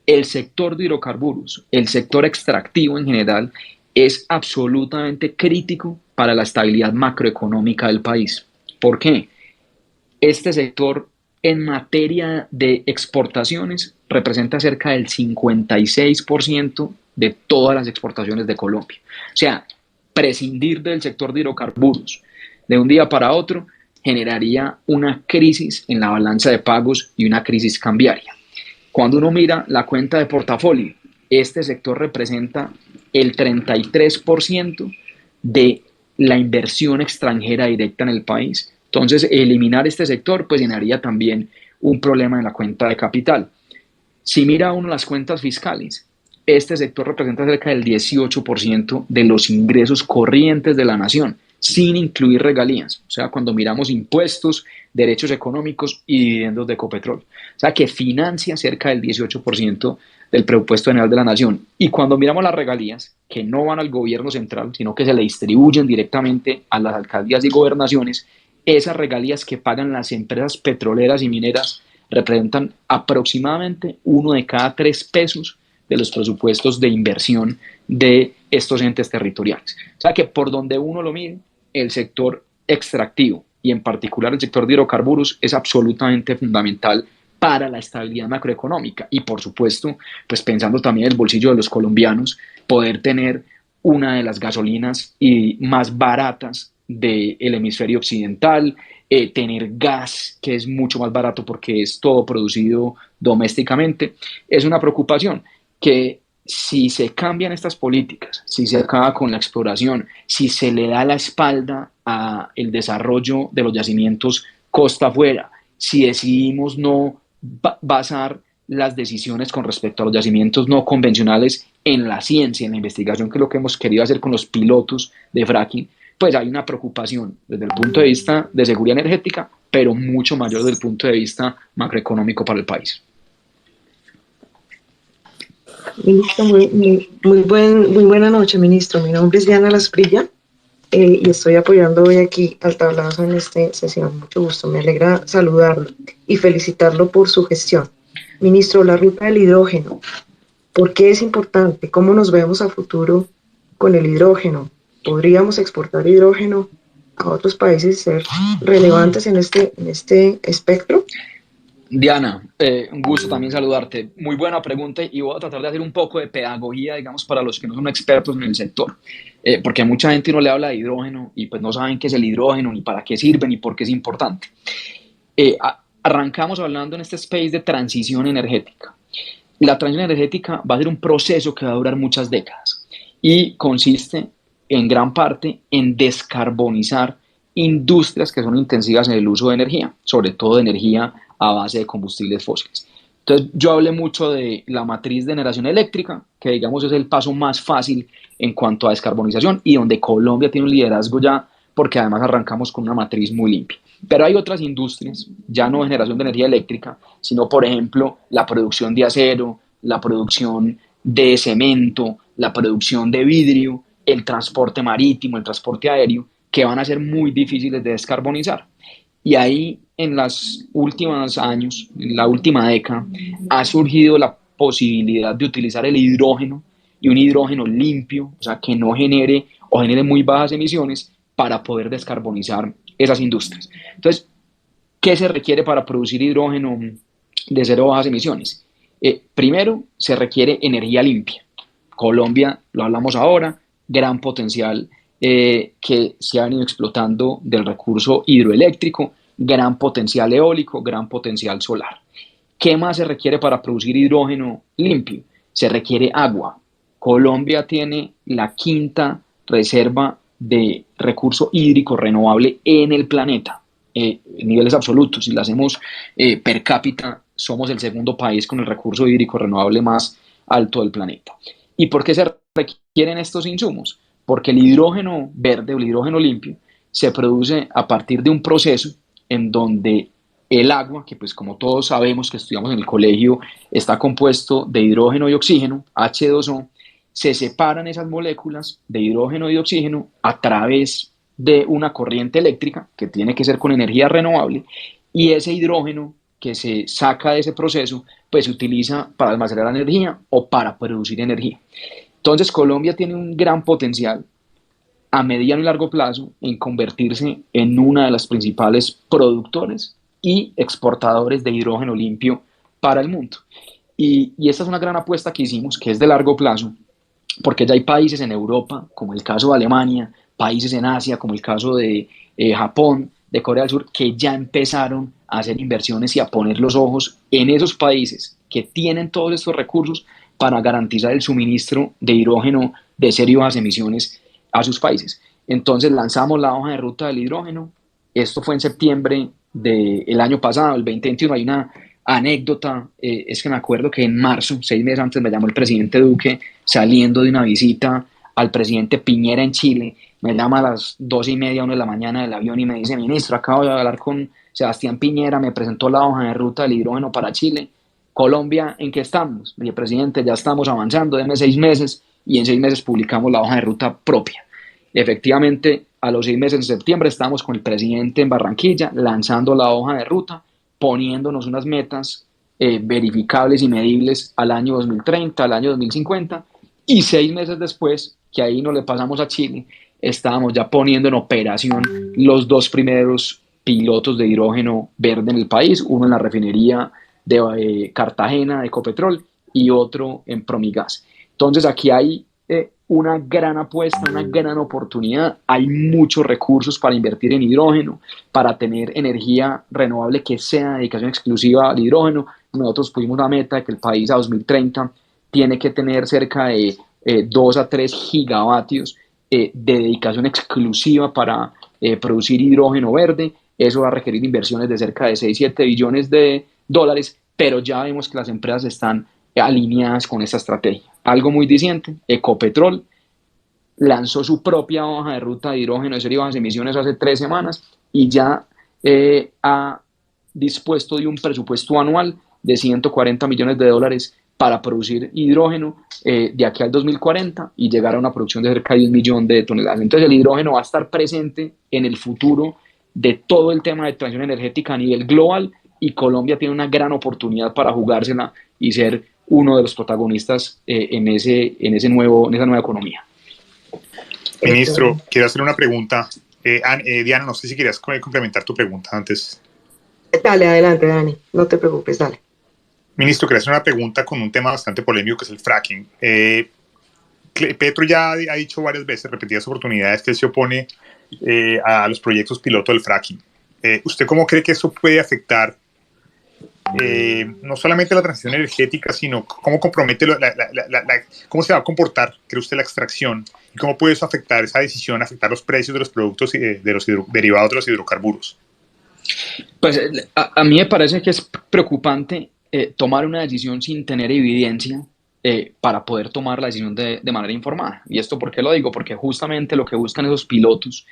el sector de hidrocarburos, el sector extractivo en general, es absolutamente crítico para la estabilidad macroeconómica del país. ¿Por qué? Este sector en materia de exportaciones representa cerca del 56% de todas las exportaciones de Colombia. O sea, prescindir del sector de hidrocarburos de un día para otro generaría una crisis en la balanza de pagos y una crisis cambiaria. Cuando uno mira la cuenta de portafolio, este sector representa el 33% de la inversión extranjera directa en el país. Entonces, eliminar este sector pues generaría también un problema en la cuenta de capital. Si mira uno las cuentas fiscales, este sector representa cerca del 18% de los ingresos corrientes de la nación, sin incluir regalías. O sea, cuando miramos impuestos, derechos económicos y dividendos de Ecopetrol. O sea, que financia cerca del 18% del presupuesto general de la nación. Y cuando miramos las regalías, que no van al gobierno central, sino que se le distribuyen directamente a las alcaldías y gobernaciones, esas regalías que pagan las empresas petroleras y mineras representan aproximadamente 1 de cada 3 pesos de los presupuestos de inversión de estos entes territoriales. O sea que por donde uno lo mire, el sector extractivo y en particular el sector de hidrocarburos es absolutamente fundamental para la estabilidad macroeconómica y por supuesto, pues pensando también en el bolsillo de los colombianos, poder tener una de las gasolinas y más baratas del hemisferio occidental, tener gas que es mucho más barato porque es todo producido domésticamente, es una preocupación que si se cambian estas políticas, si se acaba con la exploración, si se le da la espalda a el desarrollo de los yacimientos costa afuera, si decidimos no basar las decisiones con respecto a los yacimientos no convencionales en la ciencia, en la investigación, que es lo que hemos querido hacer con los pilotos de fracking, pues hay una preocupación desde el punto de vista de seguridad energética, pero mucho mayor desde el punto de vista macroeconómico para el país. Ministro, muy buena noche, ministro. Mi nombre es Diana Lasprilla y estoy apoyando hoy aquí al tablazo en esta sesión. Mucho gusto, me alegra saludarlo y felicitarlo por su gestión. Ministro, la ruta del hidrógeno, ¿por qué es importante? ¿Cómo nos vemos a futuro con el hidrógeno? ¿Podríamos exportar hidrógeno a otros países y ser relevantes en este espectro? Diana, un gusto también saludarte. Muy buena pregunta y voy a tratar de hacer un poco de pedagogía, digamos, para los que no son expertos en el sector, porque a mucha gente uno le habla de hidrógeno y pues no saben qué es el hidrógeno, ni para qué sirve, ni por qué es importante. Arrancamos hablando en este space de transición energética. La transición energética va a ser un proceso que va a durar muchas décadas y consiste en gran parte en descarbonizar industrias que son intensivas en el uso de energía, sobre todo de energía a base de combustibles fósiles. Entonces, yo hablé mucho de la matriz de generación eléctrica, que digamos es el paso más fácil en cuanto a descarbonización y donde Colombia tiene un liderazgo ya, porque además arrancamos con una matriz muy limpia. Pero hay otras industrias, ya no de generación de energía eléctrica, sino, por ejemplo, la producción de acero, la producción de cemento, la producción de vidrio, el transporte marítimo, el transporte aéreo, que van a ser muy difíciles de descarbonizar. Y ahí en los últimos años, en la última década, ha surgido la posibilidad de utilizar el hidrógeno y un hidrógeno limpio, o sea, que no genere o genere muy bajas emisiones para poder descarbonizar esas industrias. Entonces, ¿qué se requiere para producir hidrógeno de cero bajas emisiones? Primero, se requiere energía limpia. Colombia, lo hablamos ahora, gran potencial que se ha venido explotando del recurso hidroeléctrico, gran potencial eólico, gran potencial solar. ¿Qué más se requiere para producir hidrógeno limpio? Se requiere agua. Colombia tiene la quinta reserva de recurso hídrico renovable en el planeta, en niveles absolutos. Si lo hacemos per cápita, somos el segundo país con el recurso hídrico renovable más alto del planeta. ¿Y por qué se requieren estos insumos? Porque el hidrógeno verde o el hidrógeno limpio se produce a partir de un proceso en donde el agua, que pues como todos sabemos que estudiamos en el colegio, está compuesto de hidrógeno y oxígeno, H2O, se separan esas moléculas de hidrógeno y de oxígeno a través de una corriente eléctrica que tiene que ser con energía renovable y ese hidrógeno que se saca de ese proceso pues se utiliza para almacenar energía o para producir energía. Entonces Colombia tiene un gran potencial a mediano y largo plazo en convertirse en una de las principales productores y exportadores de hidrógeno limpio para el mundo. Y esta es una gran apuesta que hicimos, que es de largo plazo, porque ya hay países en Europa, como el caso de Alemania, países en Asia, como el caso de Japón, de Corea del Sur, que ya empezaron a hacer inversiones y a poner los ojos en esos países que tienen todos estos recursos para garantizar el suministro de hidrógeno de cero y bajas emisiones a sus países. Entonces lanzamos la hoja de ruta del hidrógeno. Esto fue en septiembre del año pasado, el 2021. Hay una anécdota, es que me acuerdo que en marzo, 6 meses antes, me llamó el presidente Duque saliendo de una visita al presidente Piñera en Chile. Me llama a las 2:30, 1 de la mañana del avión y me dice: ministro, acabo de hablar con Sebastián Piñera, me presentó la hoja de ruta del hidrógeno para Chile. Colombia, ¿en qué estamos? Le dije: presidente, ya estamos avanzando, deme 6 meses y en 6 meses publicamos la hoja de ruta propia. Efectivamente, a los 6 meses de septiembre estábamos con el presidente en Barranquilla lanzando la hoja de ruta, poniéndonos unas metas verificables y medibles al año 2030, al año 2050, y 6 meses después, que ahí nos le pasamos a Chile, estábamos ya poniendo en operación los 2 primeros pilotos de hidrógeno verde en el país, uno en la refinería de Cartagena, de Ecopetrol, y otro en Promigas. Entonces aquí hay una gran apuesta, una gran oportunidad. Hay muchos recursos para invertir en hidrógeno, para tener energía renovable que sea dedicación exclusiva al hidrógeno. Nosotros pusimos una meta de que el país a 2030 tiene que tener cerca de 2 a 3 gigavatios de dedicación exclusiva para producir hidrógeno verde. Eso va a requerir inversiones de cerca de 6-7 billones de dólares, pero ya vemos que las empresas están alineadas con esta estrategia. Algo muy diciente: Ecopetrol lanzó su propia hoja de ruta de hidrógeno de cero y bajas emisiones hace 3 semanas y ya ha dispuesto de un presupuesto anual de 140 millones de dólares para producir hidrógeno de aquí al 2040 y llegar a una producción de cerca de 1 millón de toneladas. Entonces el hidrógeno va a estar presente en el futuro de todo el tema de transición energética a nivel global, y Colombia tiene una gran oportunidad para jugársela y ser uno de los protagonistas en esa nueva economía. Ministro, quiero hacer una pregunta. Diana, no sé si querías complementar tu pregunta antes. Dale, adelante, Dani, no te preocupes, dale. Ministro, quería hacer una pregunta con un tema bastante polémico, que es el fracking. Petro ya ha dicho varias veces, repetidas oportunidades, que él se opone a los proyectos piloto del fracking. ¿Usted cómo cree que eso puede afectar no solamente la transición energética, sino cómo compromete cómo se va a comportar, cree usted, la extracción, y cómo puede eso afectar, esa decisión, afectar los precios de los productos de los derivados de los hidrocarburos? Pues a mí me parece que es preocupante tomar una decisión sin tener evidencia para poder tomar la decisión de manera informada. ¿Y esto por qué lo digo? Porque justamente lo que buscan esos pilotos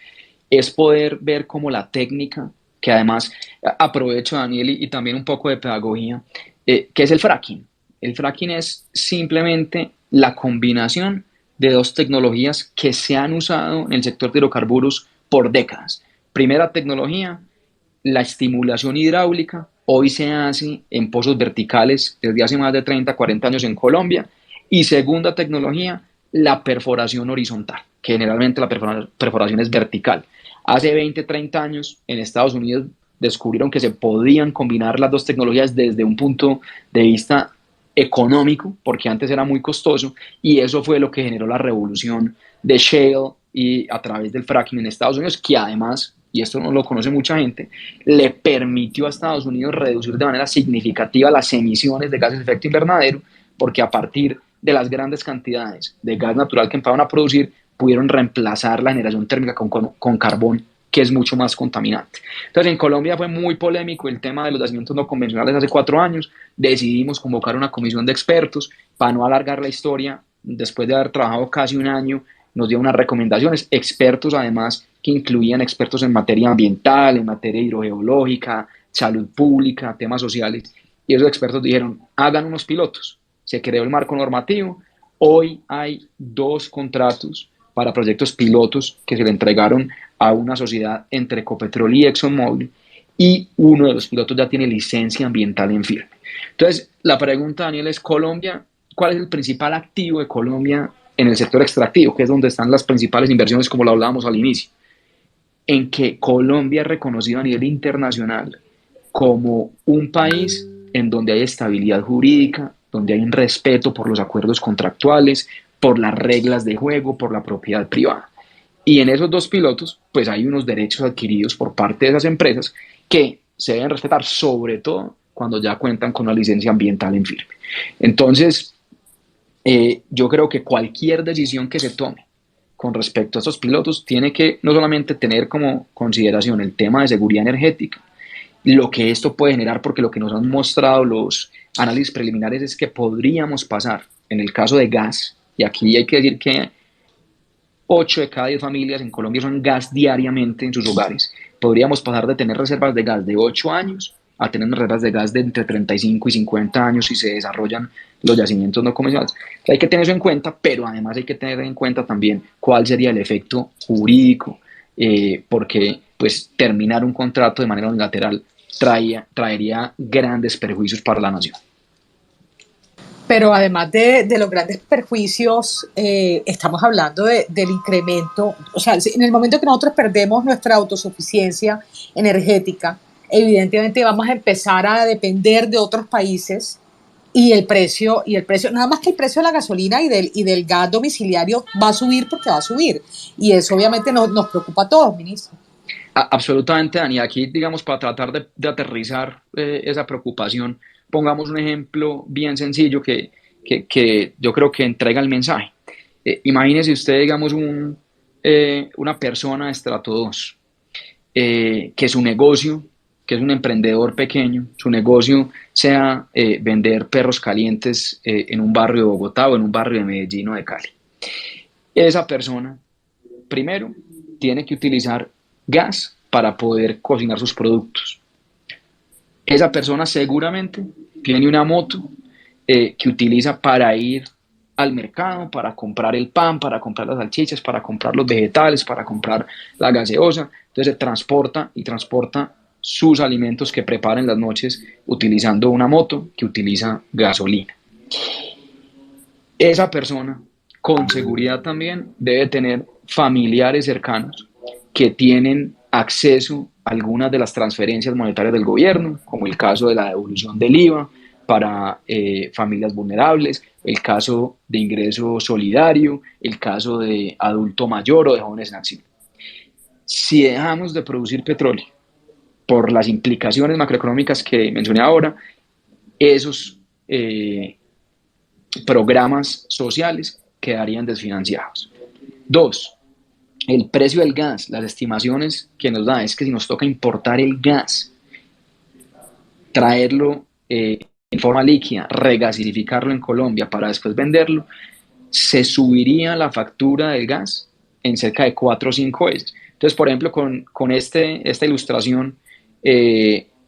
es poder ver cómo la técnica, que además aprovecho, Daniel, y también un poco de pedagogía, que es el fracking. El fracking es simplemente la combinación de 2 tecnologías que se han usado en el sector de hidrocarburos por décadas. Primera tecnología, la estimulación hidráulica. Hoy se hace en pozos verticales desde hace más de 30, 40 años en Colombia. Y segunda tecnología, la perforación horizontal, que generalmente la perforación es vertical. Hace 20, 30 años en Estados Unidos descubrieron que se podían combinar las 2 tecnologías desde un punto de vista económico, porque antes era muy costoso, y eso fue lo que generó la revolución de shale y a través del fracking en Estados Unidos, que además, y esto no lo conoce mucha gente, le permitió a Estados Unidos reducir de manera significativa las emisiones de gases de efecto invernadero, porque a partir de las grandes cantidades de gas natural que empezaron a producir, pudieron reemplazar la generación térmica con carbón, que es mucho más contaminante. Entonces, en Colombia fue muy polémico el tema de los yacimientos no convencionales hace 4 años. Decidimos convocar una comisión de expertos para no alargar la historia. Después de haber trabajado casi 1 año, nos dio unas recomendaciones, expertos además que incluían expertos en materia ambiental, en materia hidrogeológica, salud pública, temas sociales, y esos expertos dijeron: hagan unos pilotos. Se creó el marco normativo. Hoy hay 2 contratos para proyectos pilotos que se le entregaron a una sociedad entre Ecopetrol y ExxonMobil, y uno de los pilotos ya tiene licencia ambiental en firme. Entonces, la pregunta, Daniel, es: Colombia, ¿cuál es el principal activo de Colombia en el sector extractivo, que es donde están las principales inversiones, como lo hablábamos al inicio? En que Colombia es reconocido a nivel internacional como un país en donde hay estabilidad jurídica, donde hay un respeto por los acuerdos contractuales, por las reglas de juego, por la propiedad privada. Y en esos dos pilotos, pues hay unos derechos adquiridos por parte de esas empresas que se deben respetar, sobre todo cuando ya cuentan con una licencia ambiental en firme. Entonces, yo creo que cualquier decisión que se tome con respecto a estos pilotos tiene que no solamente tener como consideración el tema de seguridad energética, lo que esto puede generar, porque lo que nos han mostrado los análisis preliminares es que podríamos pasar, en el caso de gas, y aquí hay que decir que 8 de cada 10 familias en Colombia usan gas diariamente en sus hogares. Podríamos pasar de tener reservas de gas de 8 años a tener reservas de gas de entre 35 y 50 años si se desarrollan los yacimientos no convencionales. Hay que tener eso en cuenta, pero además hay que tener en cuenta también cuál sería el efecto jurídico, porque pues, terminar un contrato de manera unilateral traería grandes perjuicios para la nación. Pero además de los grandes perjuicios, estamos hablando del incremento. O sea, en el momento que nosotros perdemos nuestra autosuficiencia energética, evidentemente vamos a empezar a depender de otros países y el precio, nada más que el precio de la gasolina y del gas domiciliario va a subir porque va a subir. Y eso obviamente nos preocupa a todos, ministro. Absolutamente, Dani. Aquí, digamos, para tratar de aterrizar esa preocupación, pongamos un ejemplo bien sencillo que yo creo que entrega el mensaje. Imagínese usted, digamos, una persona de estrato 2, que su negocio, que es un emprendedor pequeño, su negocio sea vender perros calientes en un barrio de Bogotá o en un barrio de Medellín o de Cali. Esa persona, primero, tiene que utilizar gas para poder cocinar sus productos. Esa persona seguramente tiene una moto que utiliza para ir al mercado, para comprar el pan, para comprar las salchichas, para comprar los vegetales, para comprar la gaseosa. Entonces se transporta sus alimentos que prepara en las noches utilizando una moto que utiliza gasolina. Esa persona con seguridad también debe tener familiares cercanos que tienen acceso a algunas de las transferencias monetarias del gobierno, como el caso de la devolución del IVA para familias vulnerables, el caso de ingreso solidario, el caso de adulto mayor o de jóvenes en acción. Si dejamos de producir petróleo por las implicaciones macroeconómicas que mencioné ahora, esos programas sociales quedarían desfinanciados. 2. El precio del gas, las estimaciones que nos da es que si nos toca importar el gas, traerlo en forma líquida, regasificarlo en Colombia para después venderlo, se subiría la factura del gas en cerca de 4 o 5 veces. Entonces, por ejemplo, con esta ilustración,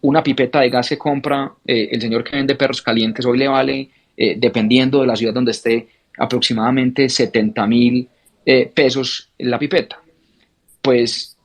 una pipeta de gas que compra el señor que vende perros calientes hoy le vale, dependiendo de la ciudad donde esté, aproximadamente 70.000 pesos la pipeta. Pues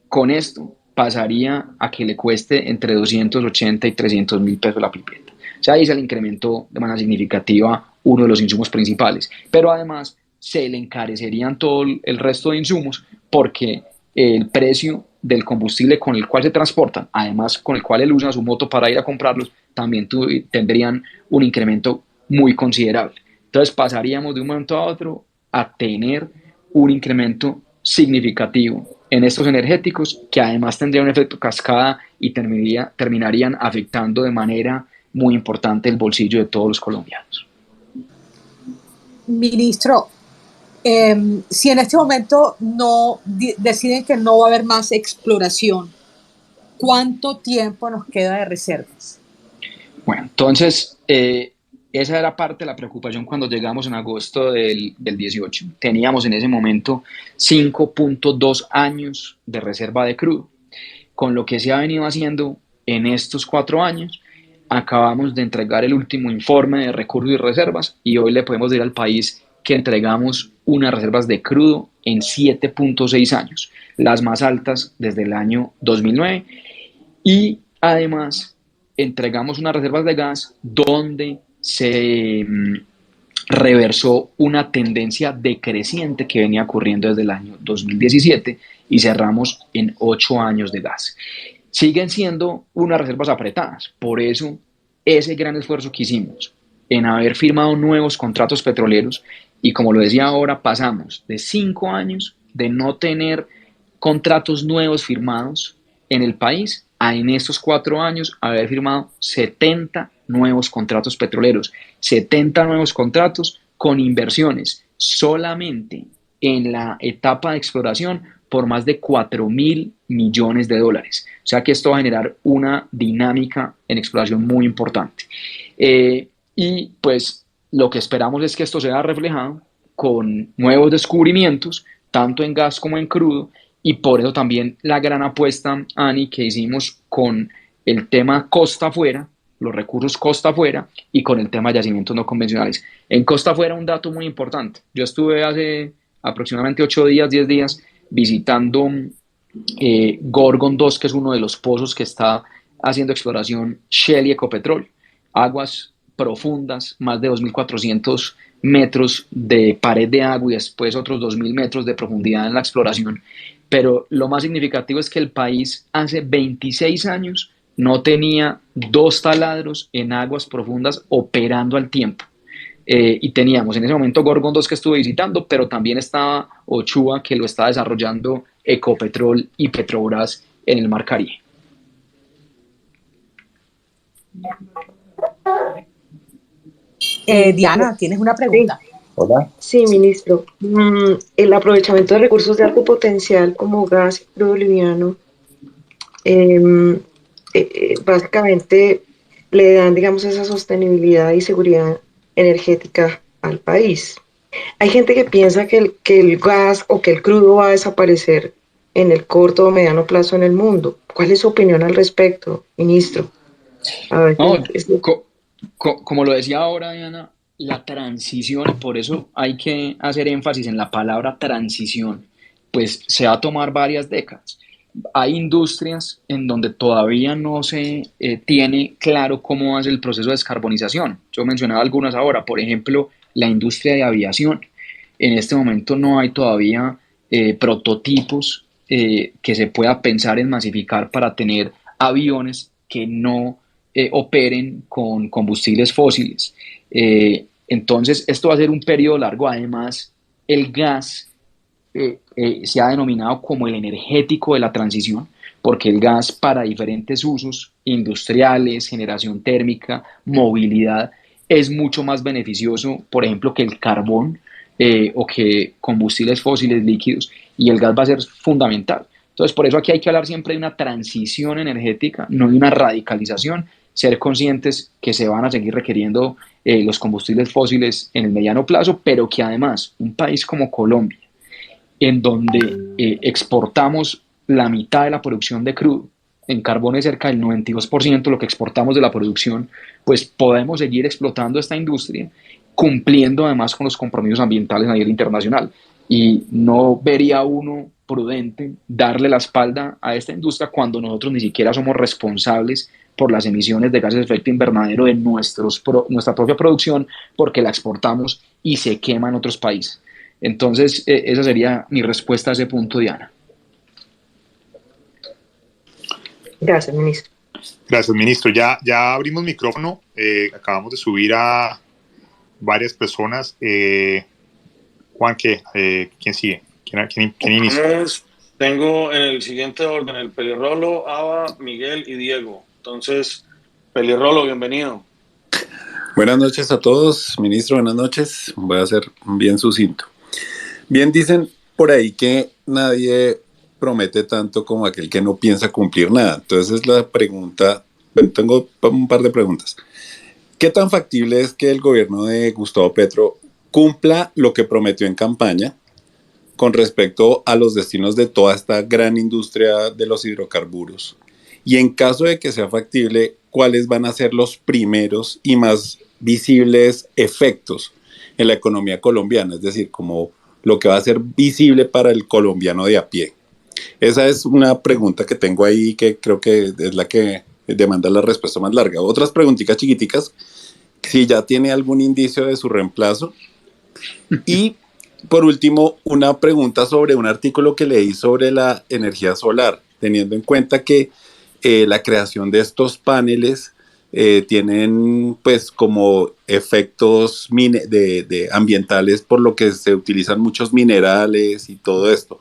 con esto pasaría a que le cueste entre 280 y 300.000 pesos la pipeta. O sea, ahí se le incrementó de manera significativa uno de los insumos principales. Pero además se le encarecerían todo el resto de insumos porque el precio del combustible con el cual se transportan, además con el cual él usa su moto para ir a comprarlos, también tendrían un incremento muy considerable. Entonces pasaríamos de un momento a otro a tener un incremento significativo en estos energéticos que además tendrían un efecto cascada y terminarían afectando de manera muy importante el bolsillo de todos los colombianos. Ministro, si en este momento deciden que no va a haber más exploración, ¿cuánto tiempo nos queda de reservas? Bueno, entonces esa era parte de la preocupación cuando llegamos en agosto del 18. Teníamos en ese momento 5.2 años de reserva de crudo. Con lo que se ha venido haciendo en estos 4 años, acabamos de entregar el último informe de recursos y reservas y hoy le podemos decir al país que entregamos unas reservas de crudo en 7.6 años, las más altas desde el año 2009, y además entregamos unas reservas de gas donde se reversó una tendencia decreciente que venía ocurriendo desde el año 2017 y cerramos en 8 años de gas. Siguen siendo unas reservas apretadas, por eso ese gran esfuerzo que hicimos en haber firmado nuevos contratos petroleros Y como lo decía ahora, pasamos de 5 años de no tener contratos nuevos firmados en el país a en estos 4 años haber firmado 70 nuevos contratos petroleros, 70 nuevos contratos con inversiones solamente en la etapa de exploración por más de 4.000 millones de dólares. O sea que esto va a generar una dinámica en exploración muy importante. Y pues lo que esperamos es que esto sea reflejado con nuevos descubrimientos, tanto en gas como en crudo, y por eso también la gran apuesta, Ani, que hicimos con el tema costa afuera, los recursos costa afuera, y con el tema de yacimientos no convencionales. En costa afuera, un dato muy importante. Yo estuve hace aproximadamente 8 días, 10 días, visitando Gorgon 2, que es uno de los pozos que está haciendo exploración Shell y Ecopetrol. Aguas profundas, más de 2.400 metros de pared de agua y después otros 2.000 metros de profundidad en la exploración. Pero lo más significativo es que el país hace 26 años no tenía 2 taladros en aguas profundas operando al tiempo. Y teníamos en ese momento Gorgon 2 que estuve visitando, pero también estaba Ochoa que lo está desarrollando Ecopetrol y Petrobras en el Mar Caribe. Diana, ¿tienes una pregunta? Sí. Hola. Sí, ministro. El aprovechamiento de recursos de alto potencial como gas y crudo liviano, básicamente le dan, digamos, esa sostenibilidad y seguridad energética al país. Hay gente que piensa que el gas o que el crudo va a desaparecer en el corto o mediano plazo en el mundo. ¿Cuál es su opinión al respecto, ministro? A ver, no, como lo decía ahora, Diana, la transición, y por eso hay que hacer énfasis en la palabra transición, pues se va a tomar varias décadas. Hay industrias en donde todavía no se tiene claro cómo hace el proceso de descarbonización. Yo mencionaba algunas ahora, por ejemplo, la industria de aviación. En este momento no hay todavía prototipos que se pueda pensar en masificar para tener aviones que no operen con combustibles fósiles. Entonces, esto va a ser un periodo largo. Además, el gas se ha denominado como el energético de la transición, porque el gas para diferentes usos industriales, generación térmica, movilidad, es mucho más beneficioso, por ejemplo, que el carbón o que combustibles fósiles líquidos, y el gas va a ser fundamental. Entonces, por eso aquí hay que hablar siempre de una transición energética, no de una radicalización, ser conscientes que se van a seguir requiriendo los combustibles fósiles en el mediano plazo, pero que además un país como Colombia, en donde exportamos la mitad de la producción de crudo, en carbón es cerca del 92% lo que exportamos de la producción, pues podemos seguir explotando esta industria, cumpliendo además con los compromisos ambientales a nivel internacional. Y no vería uno prudente darle la espalda a esta industria cuando nosotros ni siquiera somos responsables por las emisiones de gases de efecto invernadero de nuestra propia producción, porque la exportamos y se quema en otros países. Entonces, esa sería mi respuesta a ese punto, Diana. Gracias, ministro. Gracias, ministro. Ya abrimos micrófono. Acabamos de subir a varias personas. Juan, ¿quién sigue? ¿Quién inicia? Tengo en el siguiente orden el Pelirrolo, Ava, Miguel y Diego. Entonces, Pelirrolo, bienvenido. Buenas noches a todos, ministro, buenas noches. Voy a ser bien sucinto. Bien dicen por ahí que nadie promete tanto como aquel que no piensa cumplir nada. Entonces la pregunta, bueno, tengo un par de preguntas. ¿Qué tan factible es que el gobierno de Gustavo Petro cumpla lo que prometió en campaña con respecto a los destinos de toda esta gran industria de los hidrocarburos? Y en caso de que sea factible, ¿cuáles van a ser los primeros y más visibles efectos en la economía colombiana? Es decir, como lo que va a ser visible para el colombiano de a pie. Esa es una pregunta que tengo ahí que creo que es la que demanda la respuesta más larga. Otras preguntitas chiquiticas, si ya tiene algún indicio de su reemplazo. Y por último, una pregunta sobre un artículo que leí sobre la energía solar, teniendo en cuenta que la creación de estos paneles tienen pues como efectos ambientales, por lo que se utilizan muchos minerales y todo esto.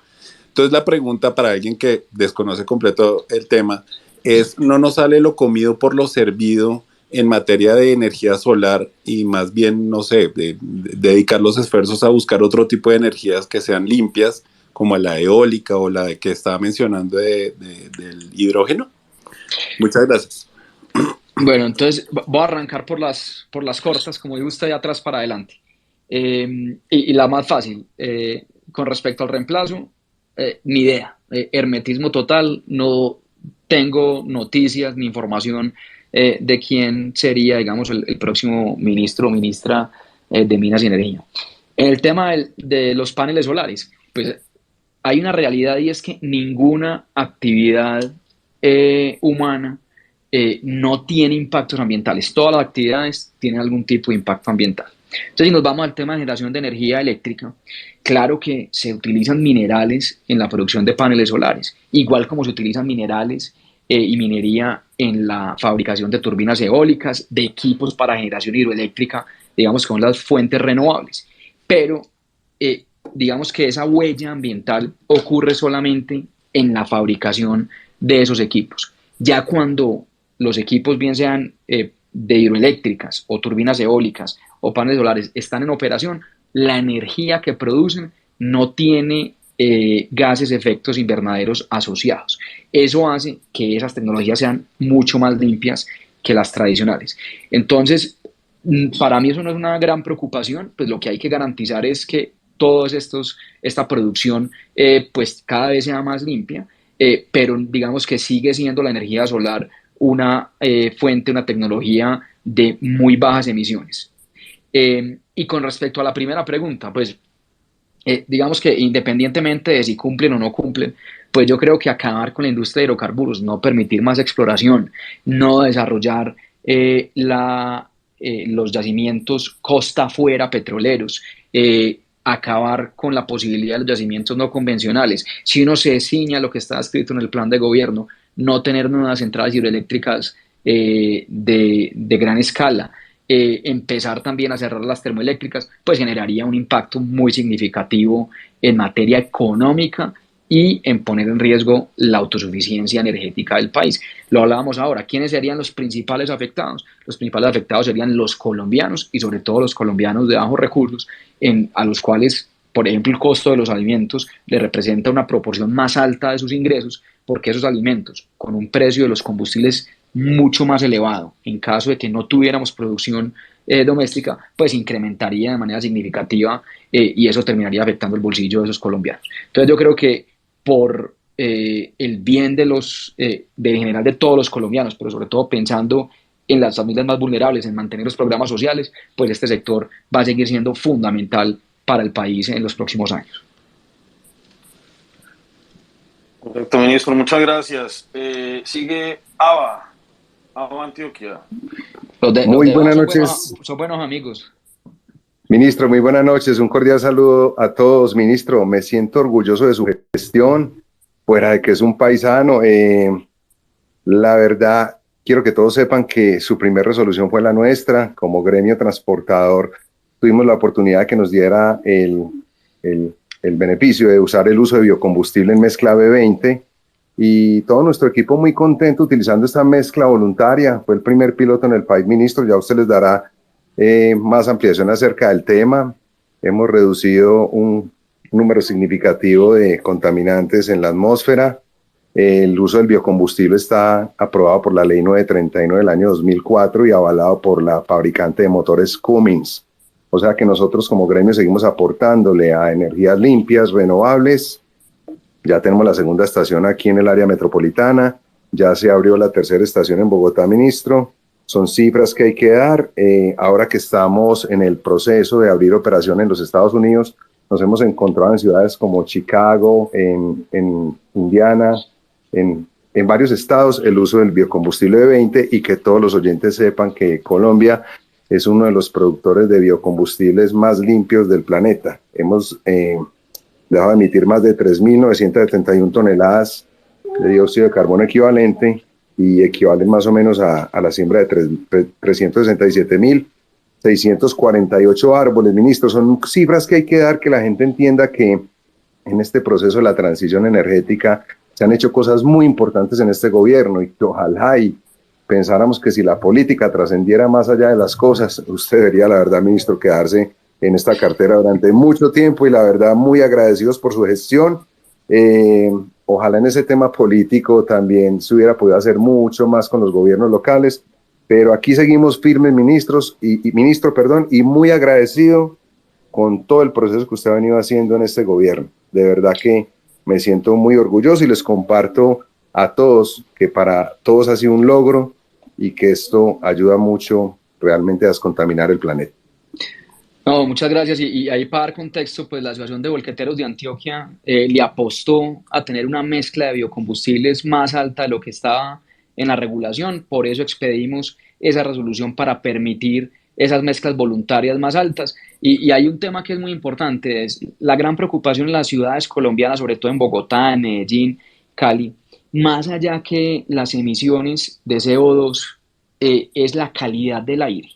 Entonces la pregunta para alguien que desconoce completo el tema es, ¿no nos sale lo comido por lo servido en materia de energía solar y más bien, no sé, dedicar los esfuerzos a buscar otro tipo de energías que sean limpias, como la eólica o la que estaba mencionando del hidrógeno? Muchas gracias. Bueno, entonces voy a arrancar por las cortas, como dice usted, de atrás para adelante. Y la más fácil, con respecto al reemplazo, ni idea, hermetismo total, no tengo noticias ni información de quién sería, digamos, el próximo ministro o ministra de Minas y Energía. En el tema de los paneles solares, pues hay una realidad y es que ninguna actividad humana no tiene impactos ambientales. Todas las actividades tienen algún tipo de impacto ambiental. Entonces, si nos vamos al tema de generación de energía eléctrica, claro que se utilizan minerales en la producción de paneles solares, igual como se utilizan minerales y minería en la fabricación de turbinas eólicas, de equipos para generación hidroeléctrica, digamos que son las fuentes renovables. Pero digamos que esa huella ambiental ocurre solamente en la fabricación de esos equipos. Ya cuando los equipos, bien sean de hidroeléctricas o turbinas eólicas o paneles solares, están en operación, la energía que producen no tiene gases efectos invernaderos asociados. Eso hace que esas tecnologías sean mucho más limpias que las tradicionales. Entonces, para mí eso no es una gran preocupación, pues lo que hay que garantizar es que esta producción pues cada vez sea más limpia, pero digamos que sigue siendo la energía solar una fuente, una tecnología de muy bajas emisiones. Y con respecto a la primera pregunta, pues digamos que independientemente de si cumplen o no cumplen, pues yo creo que acabar con la industria de hidrocarburos, no permitir más exploración, no desarrollar los yacimientos costa afuera petroleros, acabar con la posibilidad de los yacimientos no convencionales. Si uno se ciña a lo que está escrito en el plan de gobierno, no tener nuevas centrales hidroeléctricas de gran escala, empezar también a cerrar las termoeléctricas, pues generaría un impacto muy significativo en materia económica y en poner en riesgo la autosuficiencia energética del país. Lo hablábamos ahora, ¿quiénes serían los principales afectados? Los principales afectados serían los colombianos y sobre todo los colombianos de bajos recursos, a los cuales, por ejemplo, el costo de los alimentos le representa una proporción más alta de sus ingresos, porque esos alimentos, con un precio de los combustibles mucho más elevado, en caso de que no tuviéramos producción doméstica, pues incrementaría de manera significativa y eso terminaría afectando el bolsillo de esos colombianos. Entonces yo creo que por el bien de general de todos los colombianos, pero sobre todo pensando en las familias más vulnerables, en mantener los programas sociales, pues este sector va a seguir siendo fundamental para el país en los próximos años. Correcto, ministro, muchas gracias. Sigue Aba Antioquia. Muy buenas noches. Son buenos amigos. Ministro, muy buenas noches. Un cordial saludo a todos. Ministro, me siento orgulloso de su gestión, fuera de que es un paisano. La verdad, quiero que todos sepan que su primera resolución fue la nuestra. Como gremio transportador, tuvimos la oportunidad de que nos diera el beneficio de usar el uso de biocombustible en mezcla B20 y todo nuestro equipo muy contento utilizando esta mezcla voluntaria. Fue el primer piloto en el país, ministro. Ya usted les dará más ampliación acerca del tema. Hemos reducido un número significativo de contaminantes en la atmósfera. El uso del biocombustible está aprobado por la Ley 939 del año 2004 y avalado por la fabricante de motores Cummins. O sea que nosotros como gremio seguimos aportándole a energías limpias, renovables. Ya tenemos la segunda estación aquí en el área metropolitana. Ya se abrió la tercera estación en Bogotá, ministro. Son cifras que hay que dar. Ahora que estamos en el proceso de abrir operación en los Estados Unidos, nos hemos encontrado en ciudades como Chicago, en Indiana, en varios estados, el uso del biocombustible B20 y que todos los oyentes sepan que Colombia es uno de los productores de biocombustibles más limpios del planeta. Hemos dejado de emitir más de 3.971 toneladas de dióxido de carbono equivalente y equivalen más o menos a la siembra de 367.648 árboles. Ministro, son cifras que hay que dar, que la gente entienda que en este proceso de la transición energética se han hecho cosas muy importantes en este gobierno y que ojalá y pensáramos que si la política trascendiera más allá de las cosas, usted debería, la verdad, ministro, quedarse en esta cartera durante mucho tiempo y la verdad muy agradecidos por su gestión. Ojalá en ese tema político también se hubiera podido hacer mucho más con los gobiernos locales, pero aquí seguimos firmes, ministro, y muy agradecido con todo el proceso que usted ha venido haciendo en este gobierno. De verdad que me siento muy orgulloso y les comparto a todos que para todos ha sido un logro y que esto ayuda mucho realmente a descontaminar el planeta. No, muchas gracias. Y ahí para dar contexto, pues la Asociación de Volqueteros de Antioquia le apostó a tener una mezcla de biocombustibles más alta de lo que estaba en la regulación. Por eso expedimos esa resolución para permitir esas mezclas voluntarias más altas. Y hay un tema que es muy importante, es la gran preocupación en las ciudades colombianas, sobre todo en Bogotá, en Medellín, Cali, más allá que las emisiones de CO2, es la calidad del aire.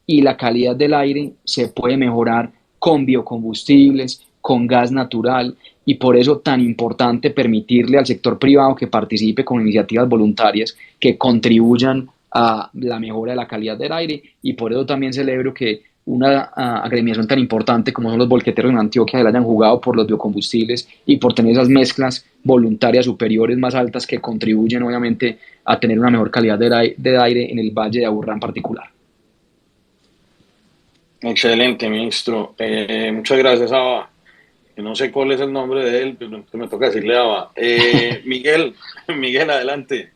Y la calidad del aire se puede mejorar con biocombustibles, con gas natural, y por eso tan importante permitirle al sector privado que participe con iniciativas voluntarias que contribuyan a la mejora de la calidad del aire. Y por eso también celebro que una agremiación tan importante como son los volqueteros en Antioquia se la hayan jugado por los biocombustibles y por tener esas mezclas voluntarias superiores más altas que contribuyen obviamente a tener una mejor calidad del aire en el Valle de Aburrá en particular. Excelente, ministro. Muchas gracias, Aba. Que no sé cuál es el nombre de él, pero me toca decirle Aba. Miguel, adelante.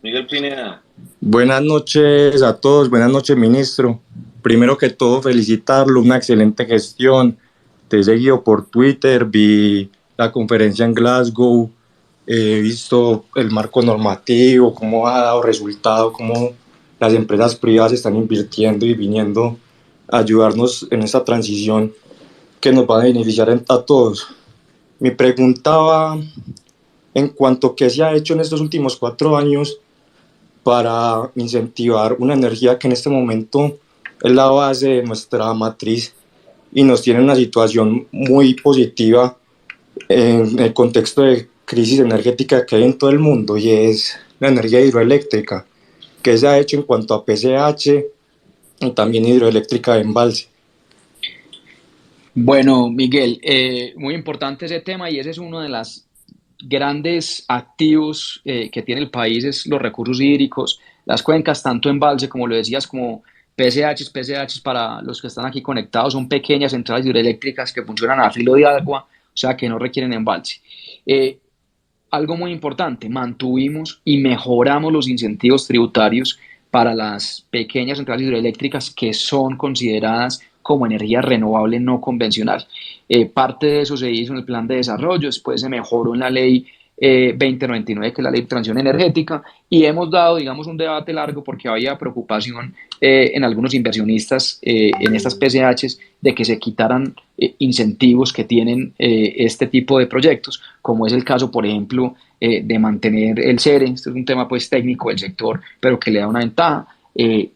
Miguel Pineda. Buenas noches a todos, buenas noches, ministro. Primero que todo, felicitarlo, una excelente gestión. Te he seguido por Twitter, vi la conferencia en Glasgow, he visto el marco normativo, cómo ha dado resultado, cómo las empresas privadas están invirtiendo y viniendo a ayudarnos en esta transición que nos va a beneficiar a todos. Mi pregunta va en cuanto a qué se ha hecho en estos últimos 4 años para incentivar una energía que en este momento es la base de nuestra matriz y nos tiene en una situación muy positiva en el contexto de crisis energética que hay en todo el mundo, y es la energía hidroeléctrica. ¿Qué se ha hecho en cuanto a PCH y también hidroeléctrica de embalse? Bueno, Miguel, muy importante ese tema, y ese es uno de los grandes activos que tiene el país, es los recursos hídricos, las cuencas, tanto embalse, como lo decías, como PCHs. PCHs, para los que están aquí conectados, son pequeñas centrales hidroeléctricas que funcionan a filo de agua, o sea que no requieren embalse. Algo muy importante, mantuvimos y mejoramos los incentivos tributarios para las pequeñas centrales hidroeléctricas que son consideradas como energía renovable no convencional. Parte de eso se hizo en el plan de desarrollo, después se mejoró en la ley 2099, que es la ley de transición energética, y hemos dado, digamos, un debate largo porque había preocupación en algunos inversionistas en estas PCHs de que se quitaran incentivos que tienen este tipo de proyectos, como es el caso, por ejemplo, de mantener el CERE. Este es un tema pues técnico del sector, pero que le da una ventaja.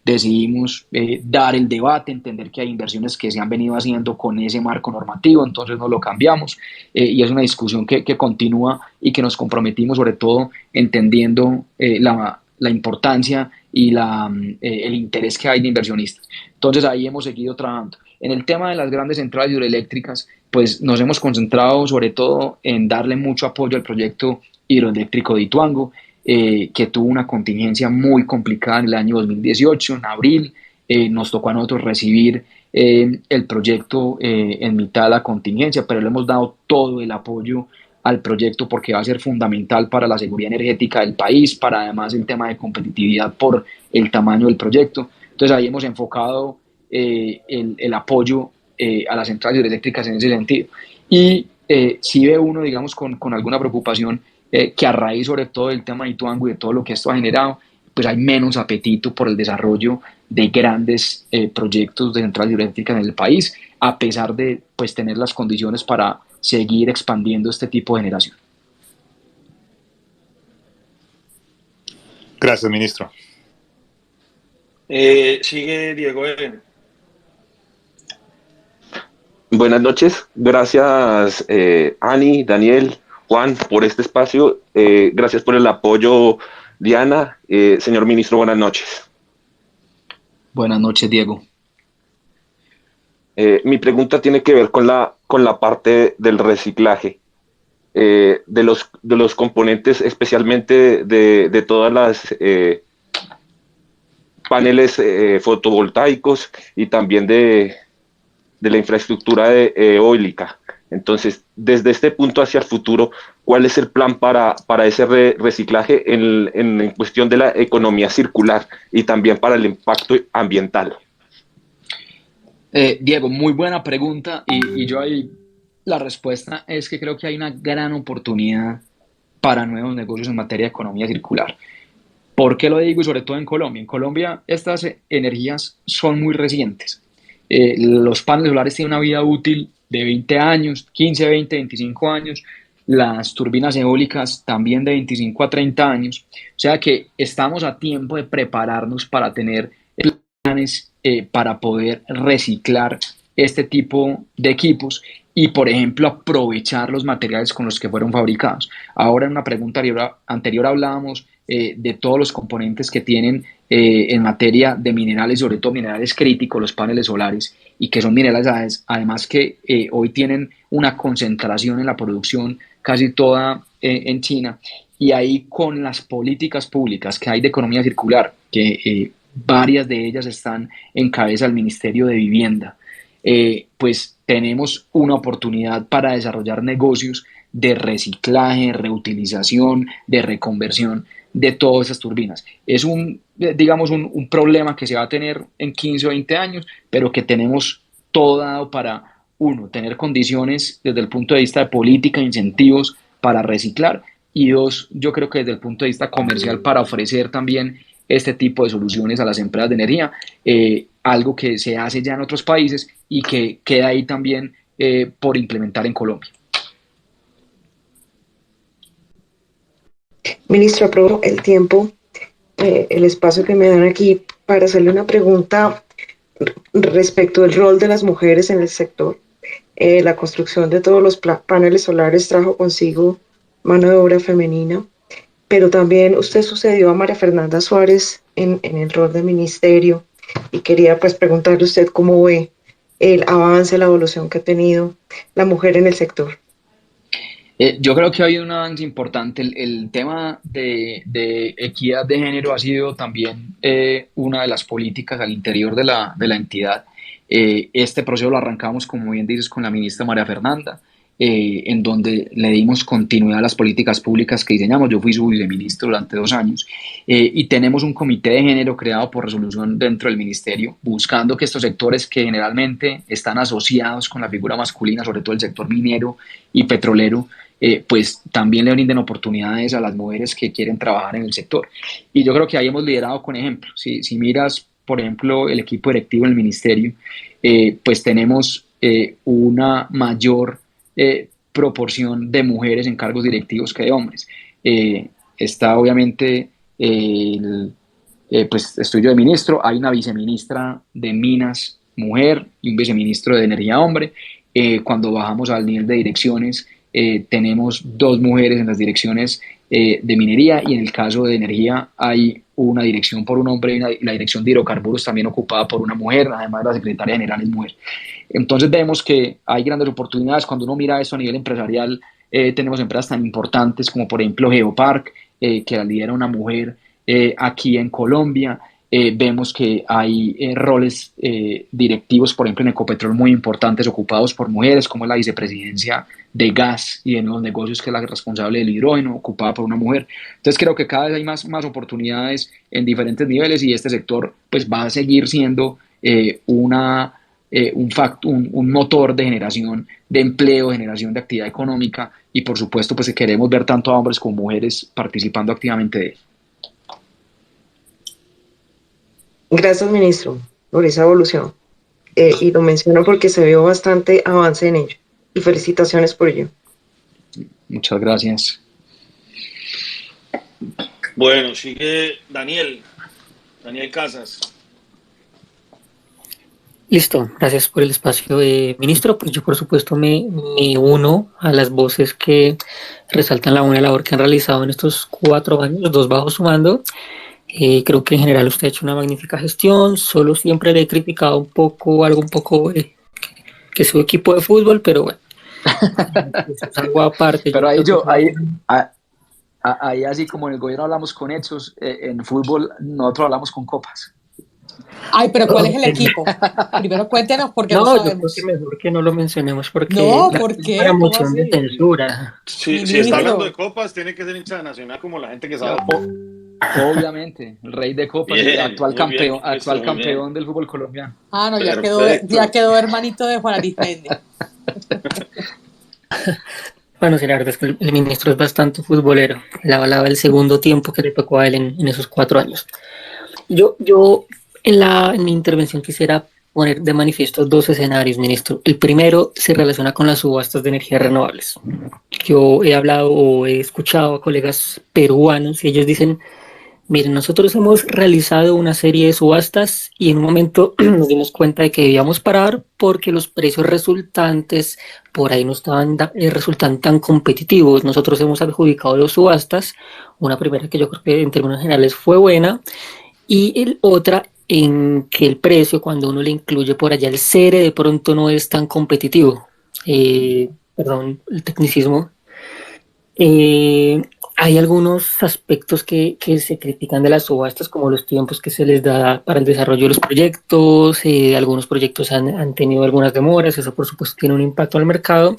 Decidimos dar el debate, entender que hay inversiones que se han venido haciendo con ese marco normativo, entonces no lo cambiamos, y es una discusión que continúa y que nos comprometimos, sobre todo entendiendo la importancia y el interés que hay de inversionistas. Entonces ahí hemos seguido trabajando. En el tema de las grandes centrales hidroeléctricas, pues nos hemos concentrado sobre todo en darle mucho apoyo al proyecto hidroeléctrico de Ituango, que tuvo una contingencia muy complicada en el año 2018, en abril. Nos tocó a nosotros recibir el proyecto en mitad de la contingencia, pero le hemos dado todo el apoyo al proyecto porque va a ser fundamental para la seguridad energética del país, para además el tema de competitividad por el tamaño del proyecto. Entonces ahí hemos enfocado el apoyo a las centrales hidroeléctricas en ese sentido. Y sí ve uno, digamos, con alguna preocupación que a raíz sobre todo del tema de Ituango y de todo lo que esto ha generado, pues hay menos apetito por el desarrollo de grandes proyectos de centrales hidroeléctricas en el país, a pesar de pues tener las condiciones para seguir expandiendo este tipo de generación. Gracias, ministro. Sigue Diego. Buenas noches, gracias Ani, Daniel, Juan, por este espacio. Gracias por el apoyo, Diana. Señor ministro, buenas noches. Buenas noches, Diego. Mi pregunta tiene que ver con la parte del reciclaje, de los componentes, especialmente de todas las paneles fotovoltaicos y también de la infraestructura eólica. Entonces, desde este punto hacia el futuro, ¿cuál es el plan para ese reciclaje en cuestión de la economía circular y también para el impacto ambiental? Diego, muy buena pregunta y yo ahí la respuesta es que creo que hay una gran oportunidad para nuevos negocios en materia de economía circular. ¿Por qué lo digo? Y sobre todo en Colombia. En Colombia estas energías son muy recientes. Los paneles solares tienen una vida útil de 20 años, 15, 20, 25 años. Las turbinas eólicas también de 25 a 30 años. O sea que estamos a tiempo de prepararnos para tener planes para poder reciclar este tipo de equipos y, por ejemplo, aprovechar los materiales con los que fueron fabricados. Ahora, en una pregunta anterior hablábamos de todos los componentes que tienen en materia de minerales, sobre todo minerales críticos, los paneles solares, y que son minerales además que hoy tienen una concentración en la producción casi toda en China, y ahí con las políticas públicas que hay de economía circular, que varias de ellas están en cabeza del Ministerio de Vivienda, pues tenemos una oportunidad para desarrollar negocios de reciclaje, reutilización, de reconversión de todas esas turbinas. Es digamos, un problema que se va a tener en 15 o 20 años, pero que tenemos todo dado para, uno, tener condiciones desde el punto de vista de política, incentivos para reciclar, y dos, yo creo que desde el punto de vista comercial para ofrecer también este tipo de soluciones a las empresas de energía, algo que se hace ya en otros países y que queda ahí también por implementar en Colombia. Ministro, aprovecho el tiempo, el espacio que me dan aquí para hacerle una pregunta respecto del rol de las mujeres en el sector. La construcción de todos los paneles solares trajo consigo mano de obra femenina, pero también usted sucedió a María Fernanda Suárez en el rol de ministerio, y quería pues preguntarle a usted cómo ve el avance, la evolución que ha tenido la mujer en el sector. Yo creo que ha habido un avance importante. El tema de equidad de género ha sido también una de las políticas al interior de la entidad. Este proceso lo arrancamos, como bien dices, con la ministra María Fernanda, en donde le dimos continuidad a las políticas públicas que diseñamos. Yo fui su viceministro durante 2 años y tenemos un comité de género creado por resolución dentro del ministerio, buscando que estos sectores que generalmente están asociados con la figura masculina, sobre todo el sector minero y petrolero, pues también le brinden oportunidades a las mujeres que quieren trabajar en el sector. Y yo creo que ahí hemos liderado con ejemplo. Si miras, por ejemplo, el equipo directivo del ministerio, pues tenemos una mayor proporción de mujeres en cargos directivos que de hombres. Está obviamente, pues estoy yo de ministro, hay una viceministra de Minas mujer y un viceministro de Energía hombre. Cuando bajamos al nivel de direcciones, tenemos 2 mujeres en las direcciones de minería, y en el caso de energía hay una dirección por un hombre y la dirección de hidrocarburos también ocupada por una mujer, además la secretaria general es mujer. Entonces vemos que hay grandes oportunidades. Cuando uno mira esto a nivel empresarial, tenemos empresas tan importantes como por ejemplo Geopark, que la lidera una mujer aquí en Colombia. Vemos que hay roles directivos, por ejemplo en Ecopetrol, muy importantes ocupados por mujeres, como es la vicepresidencia de gas y de nuevos negocios, que es la responsable del hidrógeno, ocupada por una mujer. Entonces creo que cada vez hay más oportunidades en diferentes niveles, y este sector pues va a seguir siendo un motor de generación de empleo, de generación de actividad económica, y por supuesto pues queremos ver tanto a hombres como mujeres participando activamente de él. Gracias, ministro, por esa evolución. Y lo menciono porque se vio bastante avance en ello. Y felicitaciones por ello. Muchas gracias. Bueno, sigue Daniel Casas. Listo, gracias por el espacio. Ministro, pues yo por supuesto me uno a las voces que resaltan la buena labor que han realizado en estos 4 años, los 2 bajos sumando. Creo que en general usted ha hecho una magnífica gestión, solo siempre le he criticado un poco, algo un poco que su equipo de fútbol, pero bueno, eso es algo aparte. Pero ahí así como en el gobierno hablamos con hechos, en fútbol nosotros hablamos con copas. Ay, pero ¿cuál es el equipo? Primero cuéntenos porque no sabemos. Yo creo que mejor que no lo mencionemos porque no, ¿por qué? Para moción de censura. Si está hablando de copas, tiene que ser hincha de Nacional como la gente que sabe. Obviamente, el rey de copas, bien, actual campeón del fútbol colombiano. Ah, no, ya quedó hermanito de Juan Arismendi. Bueno, sí, la verdad es que el ministro es bastante futbolero. Él hablaba del segundo tiempo que le tocó a él en esos 4 años. Yo en mi intervención quisiera poner de manifiesto 2 escenarios, ministro. El primero se relaciona con las subastas de energías renovables. Yo he hablado o he escuchado a colegas peruanos y ellos dicen, miren, nosotros hemos realizado una serie de subastas y en un momento nos dimos cuenta de que debíamos parar porque los precios resultantes por ahí no estaban resultan tan competitivos. Nosotros hemos adjudicado 2 subastas, una primera que yo creo que en términos generales fue buena y otra en que el precio, cuando uno le incluye por allá el CERE, de pronto no es tan competitivo. Perdón, el tecnicismo. Hay algunos aspectos que se critican de las subastas, como los tiempos que se les da para el desarrollo de los proyectos. Algunos proyectos han tenido algunas demoras, eso por supuesto tiene un impacto en el mercado.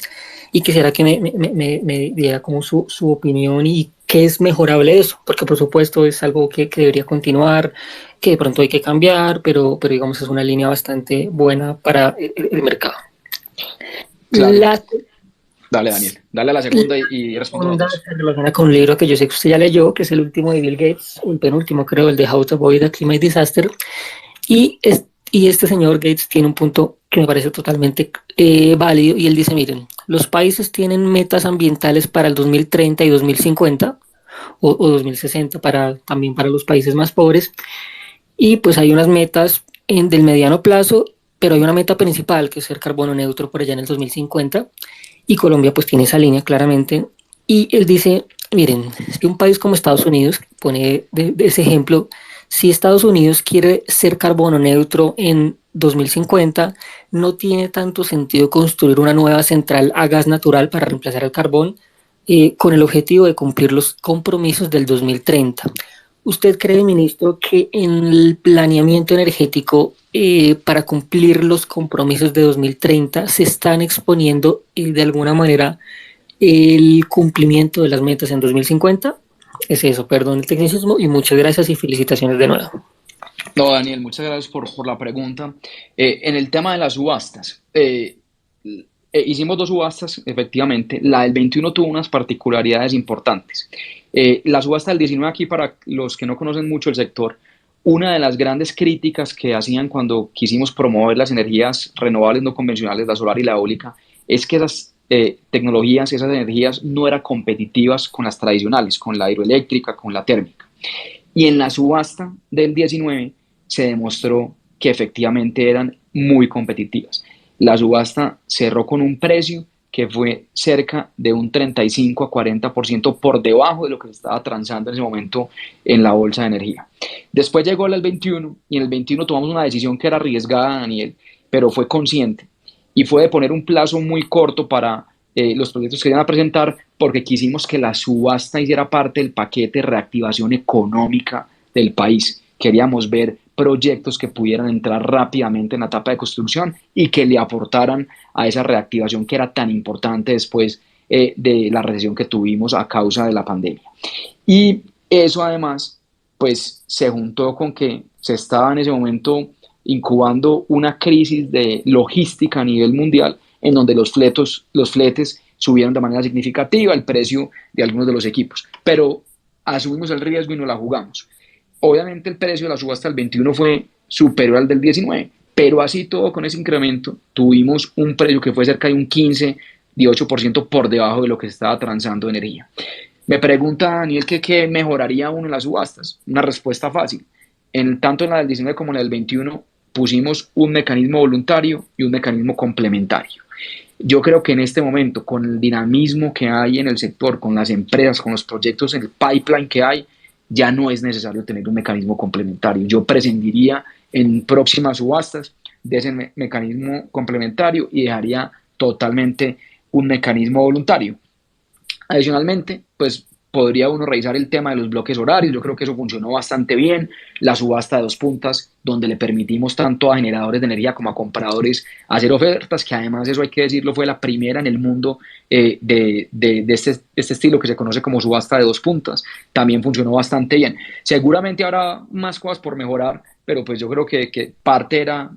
Y quisiera que me diera como su opinión y qué es mejorable de eso, porque por supuesto es algo que debería continuar, que de pronto hay que cambiar, pero digamos es una línea bastante buena para el mercado. Claro. Dale, Daniel, dale a la segunda y respondo. Se relaciona con un libro que yo sé que usted ya leyó, que es el último de Bill Gates, el penúltimo creo, el de How to Avoid a Climate Disaster, y este señor Gates tiene un punto que me parece totalmente válido, y él dice, miren, los países tienen metas ambientales para el 2030 y 2050, o 2060 también para los países más pobres, y pues hay unas metas del mediano plazo, pero hay una meta principal que es ser carbono neutro por allá en el 2050, y Colombia pues tiene esa línea claramente, y él dice, miren, si un país como Estados Unidos, pone de ese ejemplo, si Estados Unidos quiere ser carbono neutro en 2050, no tiene tanto sentido construir una nueva central a gas natural para reemplazar el carbón con el objetivo de cumplir los compromisos del 2030. ¿Usted cree, ministro, que en el planeamiento energético para cumplir los compromisos de 2030 se están exponiendo de alguna manera el cumplimiento de las metas en 2050? Es eso, perdón el tecnicismo y muchas gracias y felicitaciones de nuevo. No, Daniel, muchas gracias por la pregunta. En el tema de las subastas, hicimos 2 subastas, efectivamente. La del 21 tuvo unas particularidades importantes. La subasta del 19 aquí, para los que no conocen mucho el sector, una de las grandes críticas que hacían cuando quisimos promover las energías renovables no convencionales, la solar y la eólica, es que esas tecnologías, esas energías no eran competitivas con las tradicionales, con la hidroeléctrica, con la térmica. Y en la subasta del 19 se demostró que efectivamente eran muy competitivas. La subasta cerró con un precio que fue cerca de un 35 a 40% por debajo de lo que se estaba transando en ese momento en la bolsa de energía. Después llegó el 21 y en el 21 tomamos una decisión que era arriesgada, Daniel, pero fue consciente. Y fue de poner un plazo muy corto para los proyectos que iban a presentar, porque quisimos que la subasta hiciera parte del paquete de reactivación económica del país. Queríamos ver proyectos que pudieran entrar rápidamente en la etapa de construcción y que le aportaran a esa reactivación que era tan importante después de la recesión que tuvimos a causa de la pandemia. Y eso además, pues se juntó con que se estaba en ese momento incubando una crisis de logística a nivel mundial, en donde los fletes subieron de manera significativa el precio de algunos de los equipos, pero asumimos el riesgo y nos la jugamos. Obviamente el precio de la subasta del 21 fue superior al del 19, pero así todo, con ese incremento tuvimos un precio que fue cerca de un 15-18% por debajo de lo que se estaba transando de energía. Me pregunta Daniel que qué mejoraría uno en las subastas. Una respuesta fácil. Tanto en la del 19 como en la del 21 pusimos un mecanismo voluntario y un mecanismo complementario. Yo creo que en este momento, con el dinamismo que hay en el sector, con las empresas, con los proyectos en el pipeline que hay, ya no es necesario tener un mecanismo complementario. Yo prescindiría en próximas subastas de ese mecanismo complementario y dejaría totalmente un mecanismo voluntario. Adicionalmente, pues podría uno revisar el tema de los bloques horarios. Yo creo que eso funcionó bastante bien. La subasta de 2 puntas, donde le permitimos tanto a generadores de energía como a compradores hacer ofertas, que además, eso hay que decirlo, fue la primera en el mundo de este estilo que se conoce como subasta de 2 puntas. También funcionó bastante bien. Seguramente habrá más cosas por mejorar, pero pues yo creo que parte era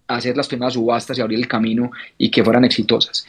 hacer las primeras subastas y abrir el camino y que fueran exitosas.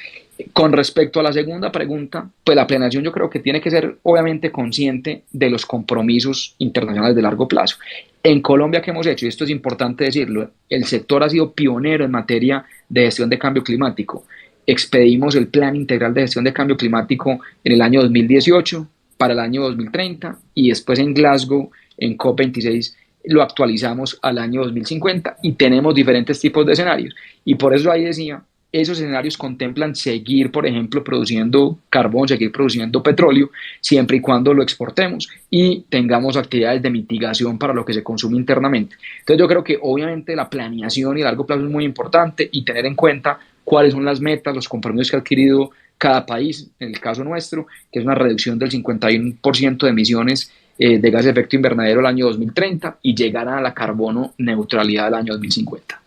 Con respecto a la segunda pregunta, pues la planeación yo creo que tiene que ser obviamente consciente de los compromisos internacionales de largo plazo. En Colombia, ¿qué hemos hecho? Y esto es importante decirlo, el sector ha sido pionero en materia de gestión de cambio climático. Expedimos el Plan Integral de Gestión de Cambio Climático en el año 2018 para el año 2030 y después en Glasgow, en COP26, lo actualizamos al año 2050 y tenemos diferentes tipos de escenarios. Y por eso ahí decía, esos escenarios contemplan seguir, por ejemplo, produciendo carbón, seguir produciendo petróleo, siempre y cuando lo exportemos y tengamos actividades de mitigación para lo que se consume internamente. Entonces yo creo que obviamente la planeación y el largo plazo es muy importante y tener en cuenta cuáles son las metas, los compromisos que ha adquirido cada país, en el caso nuestro, que es una reducción del 51% de emisiones de gases de efecto invernadero al año 2030 y llegar a la carbono neutralidad al año 2050.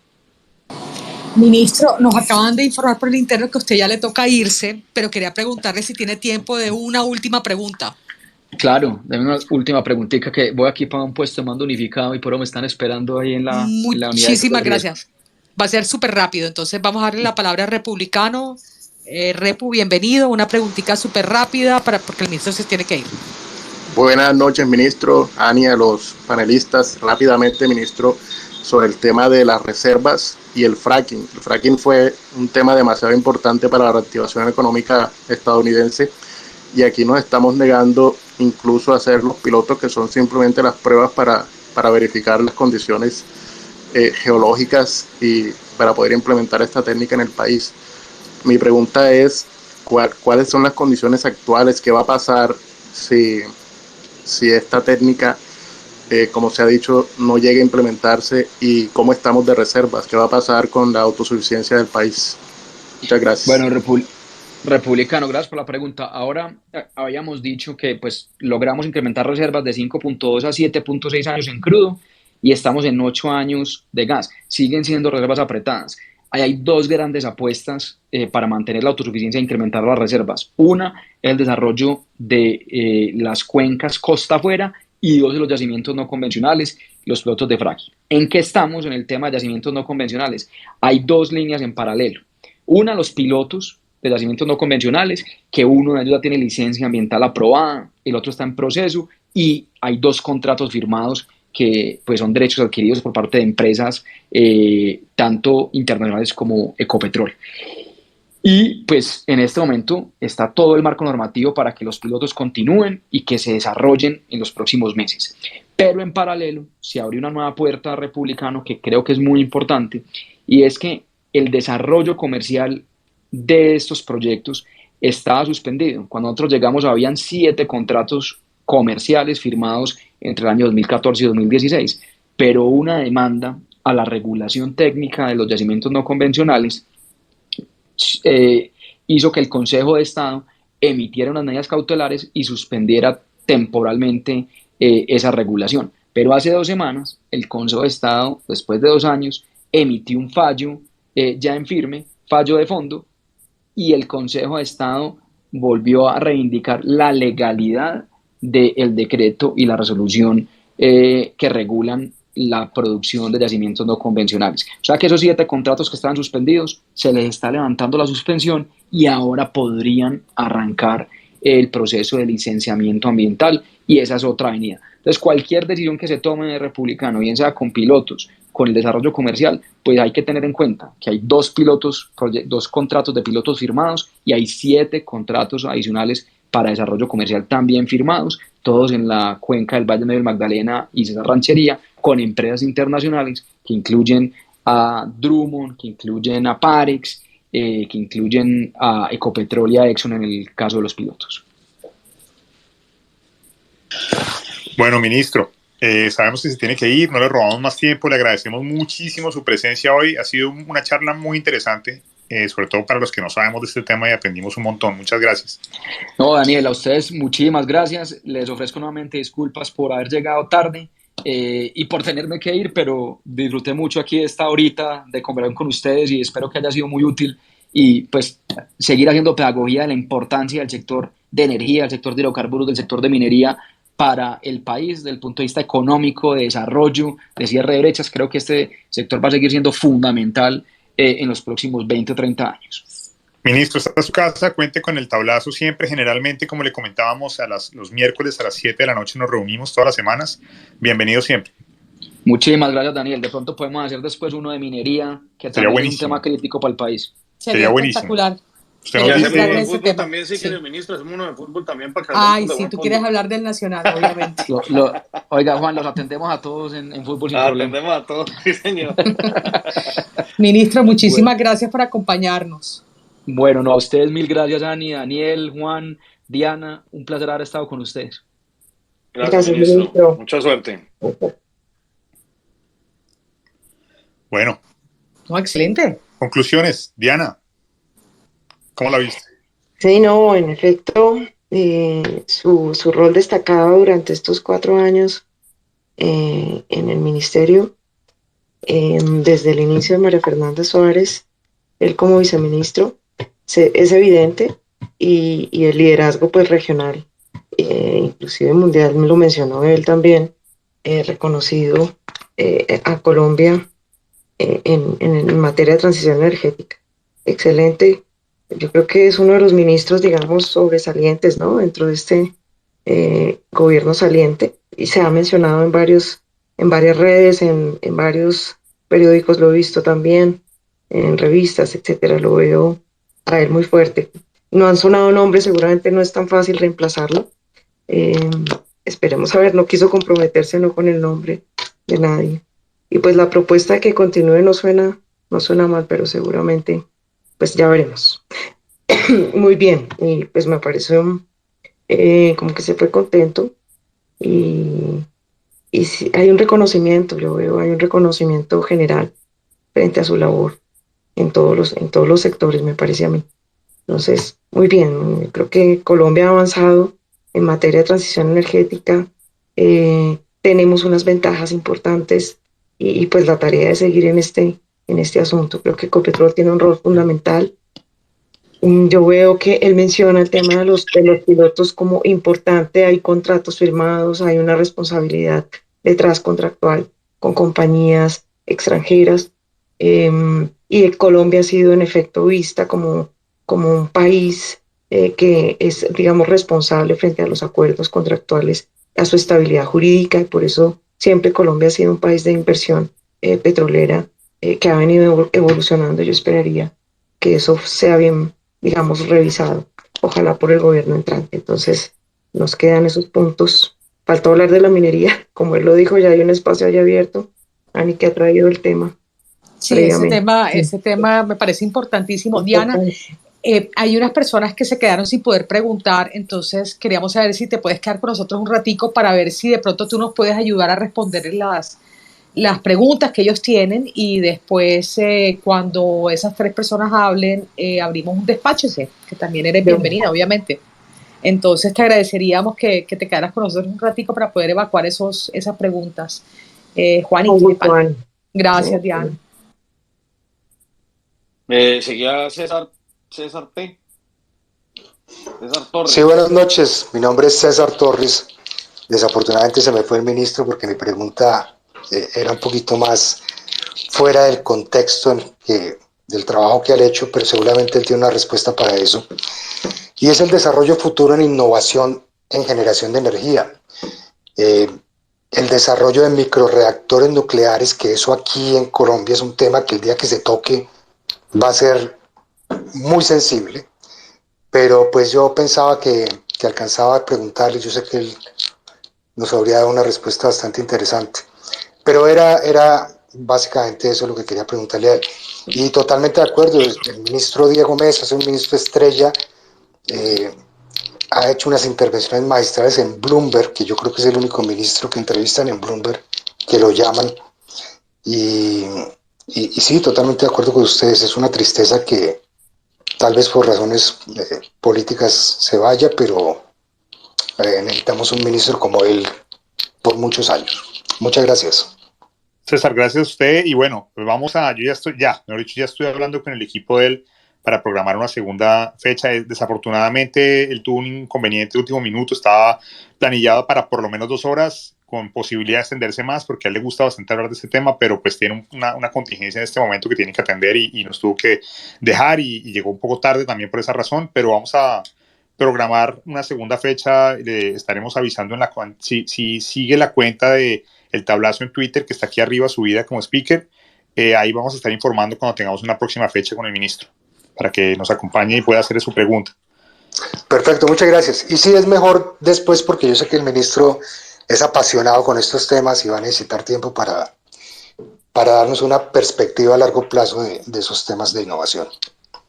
Ministro, nos acaban de informar por el interno que a usted ya le toca irse, pero quería preguntarle si tiene tiempo de una última pregunta. Claro, dame una última preguntita, que voy aquí para un puesto de mando unificado y por eso me están esperando ahí en la unidad. Muchísimas gracias. Va a ser súper rápido, entonces vamos a darle la palabra al republicano. Repu, bienvenido. Una preguntita súper rápida porque el ministro se tiene que ir. Buenas noches, ministro, Ani, a los panelistas. Rápidamente, ministro, sobre el tema de las reservas y el fracking. El fracking fue un tema demasiado importante para la reactivación económica estadounidense y aquí nos estamos negando incluso a hacer los pilotos, que son simplemente las pruebas para verificar las condiciones geológicas y para poder implementar esta técnica en el país. Mi pregunta es, ¿cuáles son las condiciones actuales? ¿Qué va a pasar si esta técnica, como se ha dicho, no llega a implementarse? ¿Y cómo estamos de reservas? ¿Qué va a pasar con la autosuficiencia del país? Muchas gracias. Bueno, republicano, gracias por la pregunta. Ahora habíamos dicho que pues logramos incrementar reservas de 5.2 a 7.6 años en crudo y estamos en 8 años de gas. Siguen siendo reservas apretadas. Hay 2 grandes apuestas para mantener la autosuficiencia e incrementar las reservas. Una es el desarrollo de las cuencas costa afuera y 2 de los yacimientos no convencionales, los pilotos de fracking. ¿En qué estamos en el tema de yacimientos no convencionales? Hay 2 líneas en paralelo. Una, los pilotos de yacimientos no convencionales, que uno de ellos ya tiene licencia ambiental aprobada, el otro está en proceso y hay 2 contratos firmados que pues son derechos adquiridos por parte de empresas tanto internacionales como Ecopetrol. Y pues en este momento está todo el marco normativo para que los pilotos continúen y que se desarrollen en los próximos meses. Pero en paralelo se abrió una nueva puerta republicano que creo que es muy importante, y es que el desarrollo comercial de estos proyectos estaba suspendido. Cuando nosotros llegamos habían 7 contratos comerciales firmados entre el año 2014 y 2016, pero una demanda a la regulación técnica de los yacimientos no convencionales hizo que el Consejo de Estado emitiera unas medidas cautelares y suspendiera temporalmente esa regulación. Pero hace 2 semanas el Consejo de Estado, después de 2 años, emitió un fallo ya en firme, fallo de fondo, y el Consejo de Estado volvió a reivindicar la legalidad del decreto y la resolución que regulan la producción de yacimientos no convencionales. O sea que esos 7 contratos que estaban suspendidos, se les está levantando la suspensión y ahora podrían arrancar el proceso de licenciamiento ambiental, y esa es otra avenida. Entonces, cualquier decisión que se tome de republicano, bien sea con pilotos, con el desarrollo comercial, pues hay que tener en cuenta que hay 2 contratos de pilotos firmados y hay 7 contratos adicionales para desarrollo comercial también firmados, todos en la cuenca del Valle Medio del Magdalena y César Ranchería, con empresas internacionales que incluyen a Drummond, que incluyen a Parex, que incluyen a Ecopetrol y a Exxon en el caso de los pilotos. Bueno, ministro, sabemos que se tiene que ir, no le robamos más tiempo, le agradecemos muchísimo su presencia hoy, ha sido una charla muy interesante, sobre todo para los que no sabemos de este tema y aprendimos un montón. Muchas gracias. No, Daniel, a ustedes muchísimas gracias, les ofrezco nuevamente disculpas por haber llegado tarde y por tenerme que ir, pero disfruté mucho aquí esta horita de conversar con ustedes y espero que haya sido muy útil y pues seguir haciendo pedagogía de la importancia del sector de energía, del sector de hidrocarburos, del sector de minería para el país, desde el punto de vista económico, de desarrollo, de cierre de brechas. Creo que este sector va a seguir siendo fundamental en los próximos 20 o 30 años. Ministro, está en su casa, cuente con el tablazo siempre. Generalmente, como le comentábamos, los miércoles a las 7 de la noche nos reunimos todas las semanas. Bienvenido siempre. Muchísimas gracias, Daniel. De pronto podemos hacer después uno de minería, que también es un tema crítico para el país. Sería espectacular. Usted Y nos hacemos dice... uno de fútbol también, sí, que el ministro, hacemos uno de fútbol también para que Ay, sí, tú quieres hablar del Nacional, obviamente. Oiga, Juan, los atendemos a todos en fútbol sin problema. Atendemos a todos, sí, señor. Ministro, muchísimas gracias por acompañarnos. Bueno, no, a ustedes mil gracias, Ani, Daniel, Juan, Diana, un placer haber estado con ustedes. Gracias, ministro. Mucha suerte. Bueno. No, excelente. Conclusiones, Diana. ¿Cómo la viste? Sí, no, en efecto, su rol destacado durante estos 4 años en el ministerio, desde el inicio de María Fernanda Suárez, él como viceministro, es evidente y el liderazgo pues regional, inclusive mundial, me lo mencionó él también, reconocido a Colombia en materia de transición energética. Excelente. Yo creo que es uno de los ministros, digamos, sobresalientes, ¿no? Dentro de este gobierno saliente. Y se ha mencionado en varias redes, en varios periódicos, lo he visto también, en revistas, etcétera. Lo veo a él muy fuerte. No han sonado nombres, seguramente no es tan fácil reemplazarlo. Esperemos a ver, no quiso comprometerse no con el nombre de nadie. Y pues la propuesta de que continúe no suena mal, pero seguramente pues ya veremos. Muy bien, y pues me pareció como que se fue contento y sí, hay un reconocimiento, yo veo, hay un reconocimiento general frente a su labor en todos los sectores, me parece a mí. Entonces, muy bien, creo que Colombia ha avanzado en materia de transición energética, tenemos unas ventajas importantes y pues la tarea de seguir en este asunto. Creo que Ecopetrol tiene un rol fundamental. Yo veo que él menciona el tema de los pilotos como importante, hay contratos firmados, hay una responsabilidad detrás contractual con compañías extranjeras, y Colombia ha sido en efecto vista como un país que es, digamos, responsable frente a los acuerdos contractuales, a su estabilidad jurídica, y por eso siempre Colombia ha sido un país de inversión petrolera que ha venido evolucionando. Yo esperaría que eso sea bien, digamos, revisado, ojalá por el gobierno entrante. Entonces, nos quedan esos puntos. Faltó hablar de la minería, como él lo dijo, ya hay un espacio ahí abierto. Ani, que ha traído el tema. Sí, ese tema me parece importantísimo. Diana, hay unas personas que se quedaron sin poder preguntar, entonces queríamos saber si te puedes quedar con nosotros un ratico para ver si de pronto tú nos puedes ayudar a responder las preguntas que ellos tienen, y después cuando esas 3 personas hablen, abrimos un despacho, que también eres bienvenida, obviamente. Entonces te agradeceríamos que te quedaras con nosotros un ratico para poder evacuar esas preguntas. Juan y Juan. Gracias, Diana. Seguía César T. César Torres. Sí, buenas noches. Mi nombre es César Torres. Desafortunadamente se me fue el ministro porque mi pregunta era un poquito más fuera del contexto del trabajo que ha hecho, pero seguramente él tiene una respuesta para eso. Y es el desarrollo futuro en innovación en generación de energía. El desarrollo de microreactores nucleares, que eso aquí en Colombia es un tema que el día que se toque va a ser muy sensible, pero pues yo pensaba que que alcanzaba a preguntarle. Yo sé que él nos habría dado una respuesta bastante interesante. Pero era básicamente eso lo que quería preguntarle a él. Y totalmente de acuerdo, el ministro Diego Mesa es un ministro estrella, ha hecho unas intervenciones magistrales en Bloomberg, que yo creo que es el único ministro que entrevistan en Bloomberg, que lo llaman. Y sí, totalmente de acuerdo con ustedes, es una tristeza que tal vez por razones políticas se vaya, pero necesitamos un ministro como él por muchos años. Muchas gracias. César, gracias a usted. Y bueno, pues mejor dicho, ya estoy hablando con el equipo de él para programar una segunda fecha. Desafortunadamente, él tuvo un inconveniente de último minuto, estaba planillado para por lo menos 2 horas, con posibilidad de extenderse más, porque a él le gusta bastante hablar de este tema, pero pues tiene una contingencia en este momento que tiene que atender y nos tuvo que dejar y llegó un poco tarde también por esa razón, pero vamos a programar una segunda fecha. Le estaremos avisando si sigue la cuenta de El Tablazo en Twitter, que está aquí arriba subida como speaker. Ahí vamos a estar informando cuando tengamos una próxima fecha con el ministro, para que nos acompañe y pueda hacer su pregunta. Perfecto, muchas gracias. Y sí, es mejor después, porque yo sé que el ministro es apasionado con estos temas y va a necesitar tiempo para darnos una perspectiva a largo plazo de esos temas de innovación.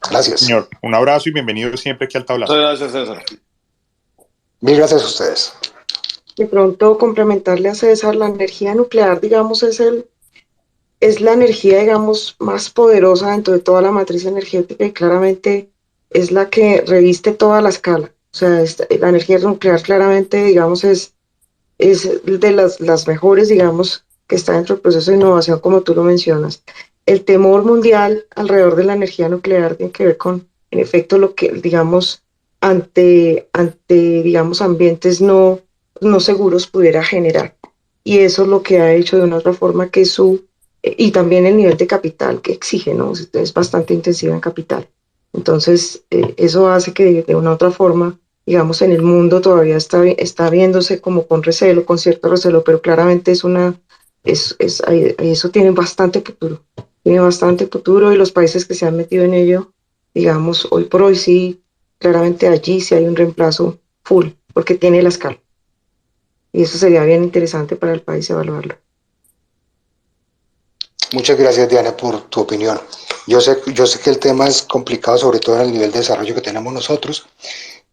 Gracias. Señor, un abrazo y bienvenido siempre aquí al Tablazo. Muchas gracias, César. Mil gracias a ustedes. De pronto, complementarle a César, la energía nuclear, digamos, es la energía, digamos, más poderosa dentro de toda la matriz energética y claramente es la que reviste toda la escala. O sea, la energía nuclear claramente, digamos, es de las mejores, digamos, que está dentro del proceso de innovación, como tú lo mencionas. El temor mundial alrededor de la energía nuclear tiene que ver con, en efecto, lo que, digamos, ante digamos, ambientes no seguros pudiera generar. Y eso es lo que ha hecho de una otra forma que y también el nivel de capital que exige, ¿no? Es bastante intensiva en capital. Entonces, eso hace que de una otra forma, digamos, en el mundo todavía está viéndose como con recelo, con cierto recelo, pero claramente eso tiene bastante futuro. Tiene bastante futuro y los países que se han metido en ello, digamos, hoy por hoy sí, claramente allí sí hay un reemplazo full, porque tiene la escala. Y eso sería bien interesante para el país evaluarlo. Muchas gracias, Diana, por tu opinión. Yo sé que el tema es complicado, sobre todo en el nivel de desarrollo que tenemos nosotros,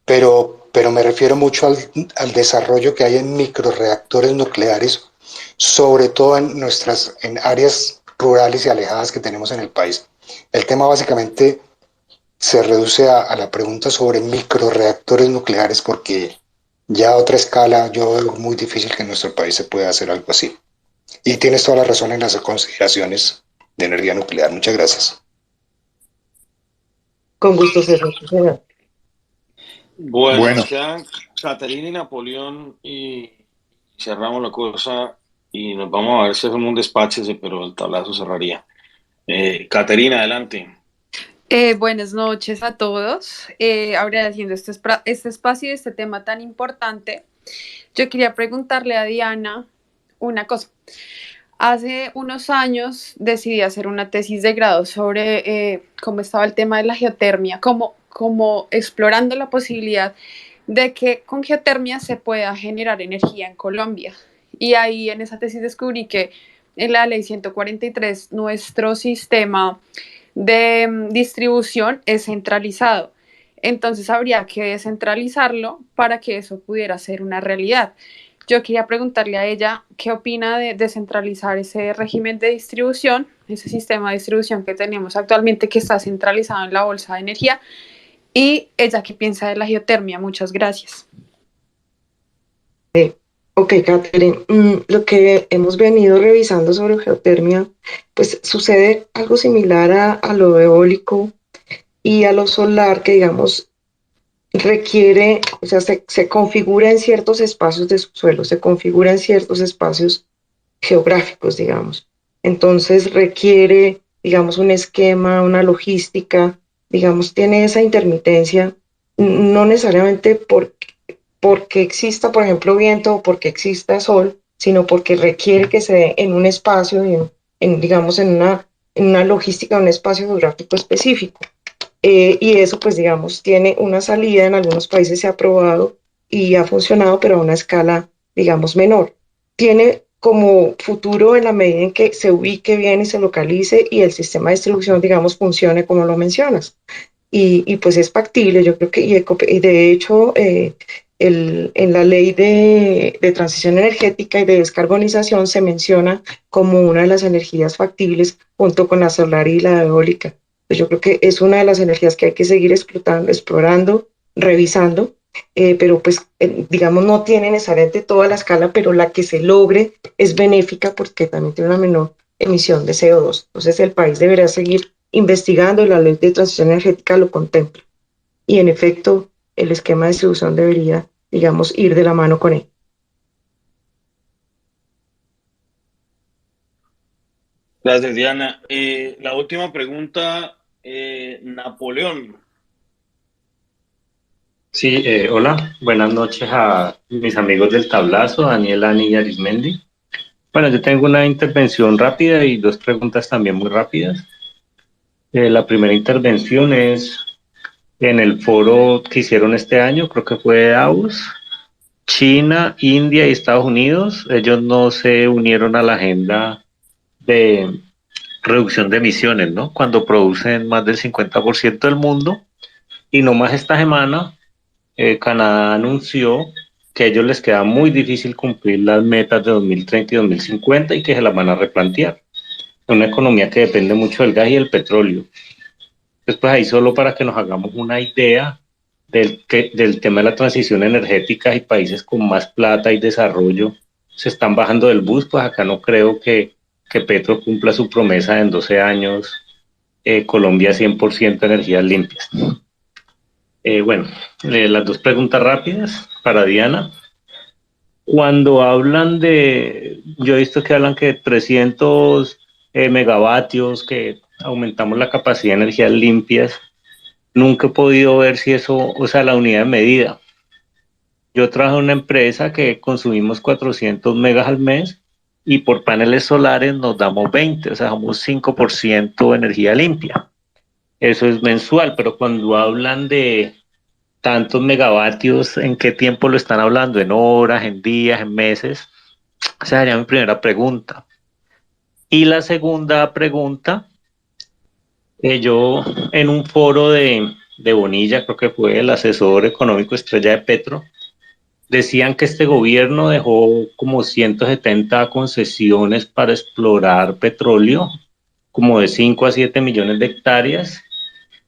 pero me refiero mucho al desarrollo que hay en microreactores nucleares, sobre todo en áreas rurales y alejadas que tenemos en el país. El tema básicamente se reduce a la pregunta sobre microreactores nucleares, porque ya a otra escala yo veo muy difícil que en nuestro país se pueda hacer algo así. Y tienes toda la razón en las consideraciones de energía nuclear. Muchas gracias. Con gusto, César. Bueno, nos quedan Caterina y Napoleón y cerramos la cosa y nos vamos a ver si hacemos un despáchese, pero el tablazo cerraría. Caterina, adelante. Buenas noches a todos. Agradeciendo este espacio y este tema tan importante, yo quería preguntarle a Diana una cosa. Hace unos años decidí hacer una tesis de grado sobre cómo estaba el tema de la geotermia, como explorando la posibilidad de que con geotermia se pueda generar energía en Colombia. Y ahí en esa tesis descubrí que en la ley 143 nuestro sistema de distribución es centralizado. Entonces habría que descentralizarlo para que eso pudiera ser una realidad. Yo quería preguntarle a ella qué opina de descentralizar ese régimen de distribución, ese sistema de distribución que tenemos actualmente que está centralizado en la bolsa de energía, y ella qué piensa de la geotermia. Muchas gracias. Ok, Catherine, lo que hemos venido revisando sobre geotermia, pues sucede algo similar a lo eólico y a lo solar, que digamos requiere, o sea, se configura en ciertos espacios de subsuelo, se configura en ciertos espacios geográficos, digamos. Entonces requiere, digamos, un esquema, una logística, digamos, tiene esa intermitencia, no necesariamente porque exista, por ejemplo, viento o porque exista sol, sino porque requiere que se dé en un espacio, digamos, en una logística, un espacio geográfico específico. Y eso, pues, digamos, tiene una salida, en algunos países se ha probado, y ha funcionado, pero a una escala, digamos, menor. Tiene como futuro en la medida en que se ubique bien y se localice y el sistema de distribución, digamos, funcione como lo mencionas. Y pues es factible, yo creo que, y de hecho, en la ley de transición energética y de descarbonización se menciona como una de las energías factibles junto con la solar y la eólica. Pues yo creo que es una de las energías que hay que seguir explorando, revisando, pero pues digamos no tiene necesariamente toda la escala, pero la que se logre es benéfica porque también tiene una menor emisión de CO2. Entonces el país deberá seguir investigando y la ley de transición energética lo contempla. Y en efecto, el esquema de distribución debería, digamos, ir de la mano con él. Gracias, Diana. La última pregunta, Napoleón. Sí, hola, buenas noches a mis amigos del tablazo, Daniel, Ani y Arismendi. Bueno, yo tengo una intervención rápida y dos preguntas también muy rápidas. La primera intervención es en el foro que hicieron este año, creo que fue Davos, China, India y Estados Unidos. Ellos no se unieron a la agenda de reducción de emisiones, ¿no? Cuando producen más del 50% del mundo. Y no más esta semana Canadá anunció que a ellos les queda muy difícil cumplir las metas de 2030 y 2050 y que se las van a replantear. Una economía que depende mucho del gas y del petróleo. Después ahí solo para que nos hagamos una idea del tema de la transición energética y países con más plata y desarrollo se están bajando del bus, pues acá no creo que Petro cumpla su promesa en 12 años, Colombia 100% energías limpias. Bueno, las dos preguntas rápidas para Diana. Cuando hablan yo he visto que hablan que 300 megavatios, que aumentamos la capacidad de energías limpias, nunca he podido ver si eso, o sea, la unidad de medida. Yo trabajo en una empresa que consumimos 400 megas al mes y por paneles solares nos damos 20, o sea, somos 5% de energía limpia. Eso es mensual, pero cuando hablan de tantos megavatios, ¿en qué tiempo lo están hablando? ¿En horas, en días, en meses? Esa sería mi primera pregunta. Y la segunda pregunta, yo en un foro de Bonilla, creo que fue el asesor económico estrella de Petro, decían que este gobierno dejó como 170 concesiones para explorar petróleo, como de 5 a 7 millones de hectáreas,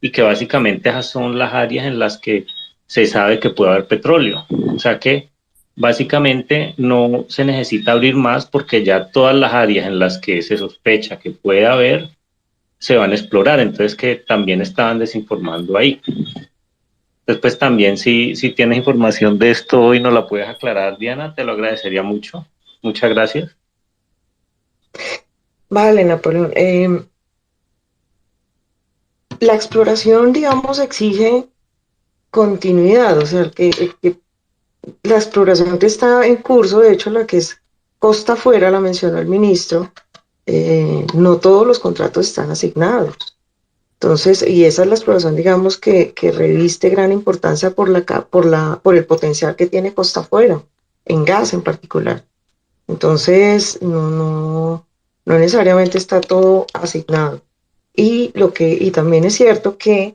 y que básicamente esas son las áreas en las que se sabe que puede haber petróleo. O sea que básicamente no se necesita abrir más porque ya todas las áreas en las que se sospecha que puede haber se van a explorar. Entonces que también estaban desinformando ahí. Después también si tienes información de esto y nos la puedes aclarar, Diana, te lo agradecería mucho. Muchas gracias. Vale, Napoleón. La exploración, digamos, exige continuidad, o sea, que la exploración que está en curso, de hecho, la que es costa afuera, la mencionó el ministro, no todos los contratos están asignados. Entonces, y esa es la exploración, digamos, que reviste gran importancia por el potencial que tiene costa afuera, en gas en particular. Entonces, no necesariamente está todo asignado. Y también es cierto que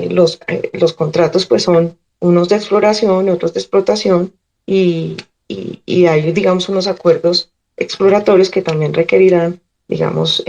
los contratos pues son unos de exploración y otros de explotación y hay, digamos, unos acuerdos exploratorios que también requerirán, digamos,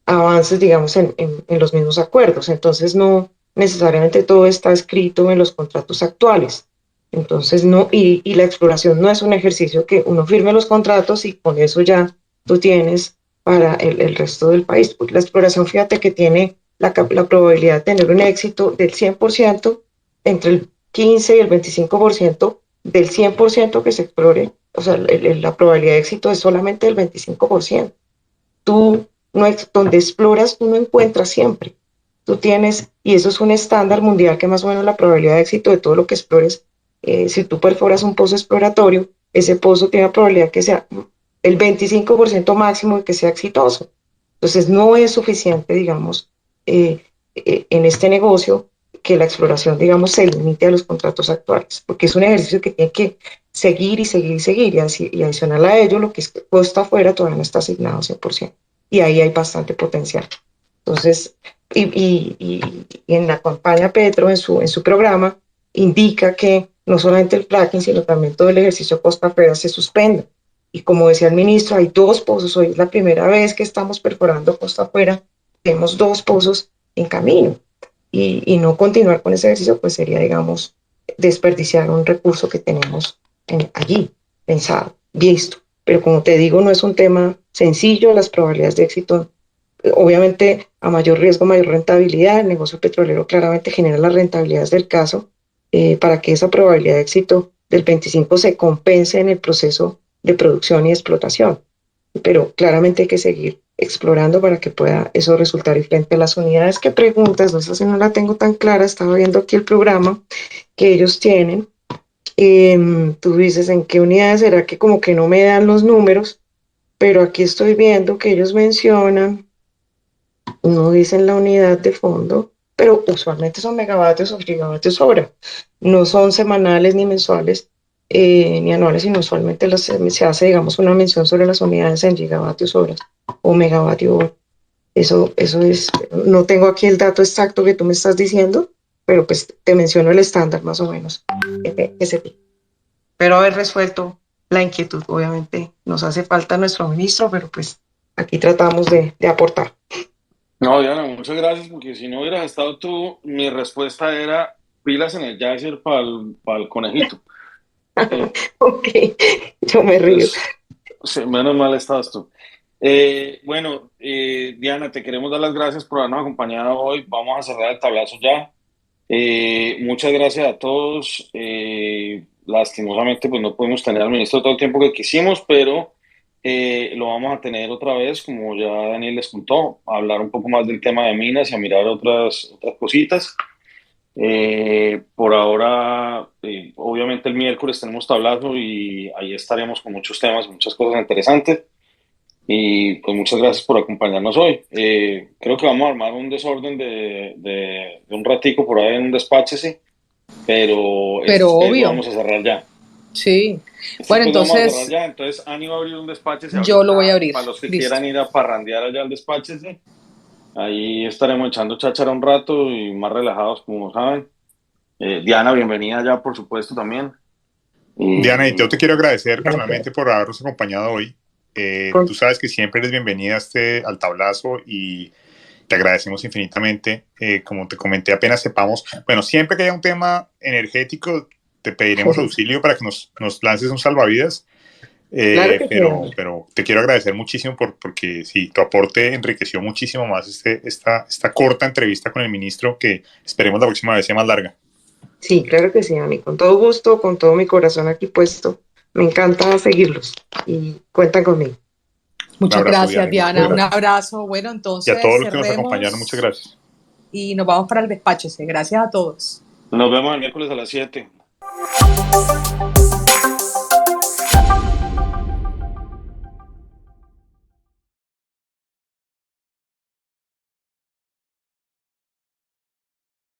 avances, digamos, en los mismos acuerdos. Entonces, no necesariamente todo está escrito en los contratos actuales. Entonces, no, y la exploración no es un ejercicio que uno firme los contratos y con eso ya tú tienes para el resto del país. Porque la exploración, fíjate que tiene la probabilidad de tener un éxito del 100%, entre el 15 y el 25% del 100% que se explore. O sea, la probabilidad de éxito es solamente del 25%. Tú no, donde exploras, tú no encuentras siempre. Tú tienes, y eso es un estándar mundial, que más o menos la probabilidad de éxito de todo lo que explores, si tú perforas un pozo exploratorio, ese pozo tiene la probabilidad que sea el 25% máximo de que sea exitoso. Entonces no es suficiente, digamos, en este negocio que la exploración, digamos, se limite a los contratos actuales, porque es un ejercicio que tiene que seguir y seguir y seguir, y adicional a ello, lo que es costa afuera todavía no está asignado 100%, y ahí hay bastante potencial. Entonces, y en la campaña Petro, en su programa, indica que no solamente el fracking, sino también todo el ejercicio costa afuera se suspenda. Y como decía el ministro, hay 2 pozos, hoy es la primera vez que estamos perforando costa afuera, tenemos 2 pozos en camino. Y no continuar con ese ejercicio, pues sería, digamos, desperdiciar un recurso que tenemos allí, pensado, visto. Pero como te digo, no es un tema sencillo, las probabilidades de éxito, obviamente a mayor riesgo, mayor rentabilidad, el negocio petrolero claramente genera las rentabilidades del caso, para que esa probabilidad de éxito del 25 se compense en el proceso de producción y explotación. Pero claramente hay que seguir explorando para que pueda eso resultar. Y frente a las unidades que preguntas, no sé si no la tengo tan clara, estaba viendo aquí el programa que ellos tienen. Tú dices en qué unidades será, que como que no me dan los números, pero aquí estoy viendo que ellos mencionan, no dicen la unidad de fondo, pero usualmente son megavatios o gigavatios hora, no son semanales ni mensuales, ni anuales, sino usualmente se hace, digamos, una mención sobre las unidades en gigavatios hora o megavatio hora. Eso es, no tengo aquí el dato exacto que tú me estás diciendo, pero pues te menciono el estándar más o menos, ese tipo. Pero haber resuelto la inquietud, obviamente nos hace falta nuestro ministro, pero pues aquí tratamos de aportar. No, Diana, muchas gracias, porque si no hubieras estado tú, mi respuesta era pilas en el Jagger para el conejito. Ok, yo me río. Sí, menos mal estabas tú. Bueno, Diana, te queremos dar las gracias por habernos acompañado hoy. Vamos a cerrar el tablazo ya. Muchas gracias a todos. Lastimosamente, pues no pudimos tener al ministro todo el tiempo que quisimos, pero lo vamos a tener otra vez, como ya Daniel les contó, a hablar un poco más del tema de minas y a mirar otras cositas. Por ahora, obviamente el miércoles tenemos tablazo y ahí estaremos con muchos temas, muchas cosas interesantes. Y pues muchas gracias por acompañarnos hoy. Creo que vamos a armar un desorden de un ratico por ahí en un despáchese, pero obvio. vamos a cerrar ya. Sí. Bueno, entonces... Vamos a cerrar ya. Entonces, Ani va a abrir un despáchese. Yo lo voy a abrir. Para los que Listo. quieran ir a parrandear allá al despáchese. Ahí estaremos echando cháchara un rato y más relajados, como saben. Diana, bienvenida ya, por supuesto, también. Diana, y yo te quiero agradecer personalmente por habernos acompañado hoy. Tú sabes que siempre eres bienvenida al tablazo y te agradecemos infinitamente. Como te comenté, apenas sepamos, bueno, siempre que haya un tema energético, te pediremos auxilio para que nos lances un salvavidas. Claro que pero te quiero agradecer muchísimo porque sí, tu aporte enriqueció muchísimo más esta corta entrevista con el ministro, que esperemos la próxima vez sea más larga. Sí, claro que sí, Ani, con todo gusto, con todo mi corazón aquí puesto. Me encanta seguirlos y cuentan conmigo. Muchas gracias, Diana. Un abrazo. Bueno, entonces y a todos los que nos acompañaron, muchas gracias. Y nos vamos para el despáchese. Gracias a todos. Nos vemos el miércoles a las 7.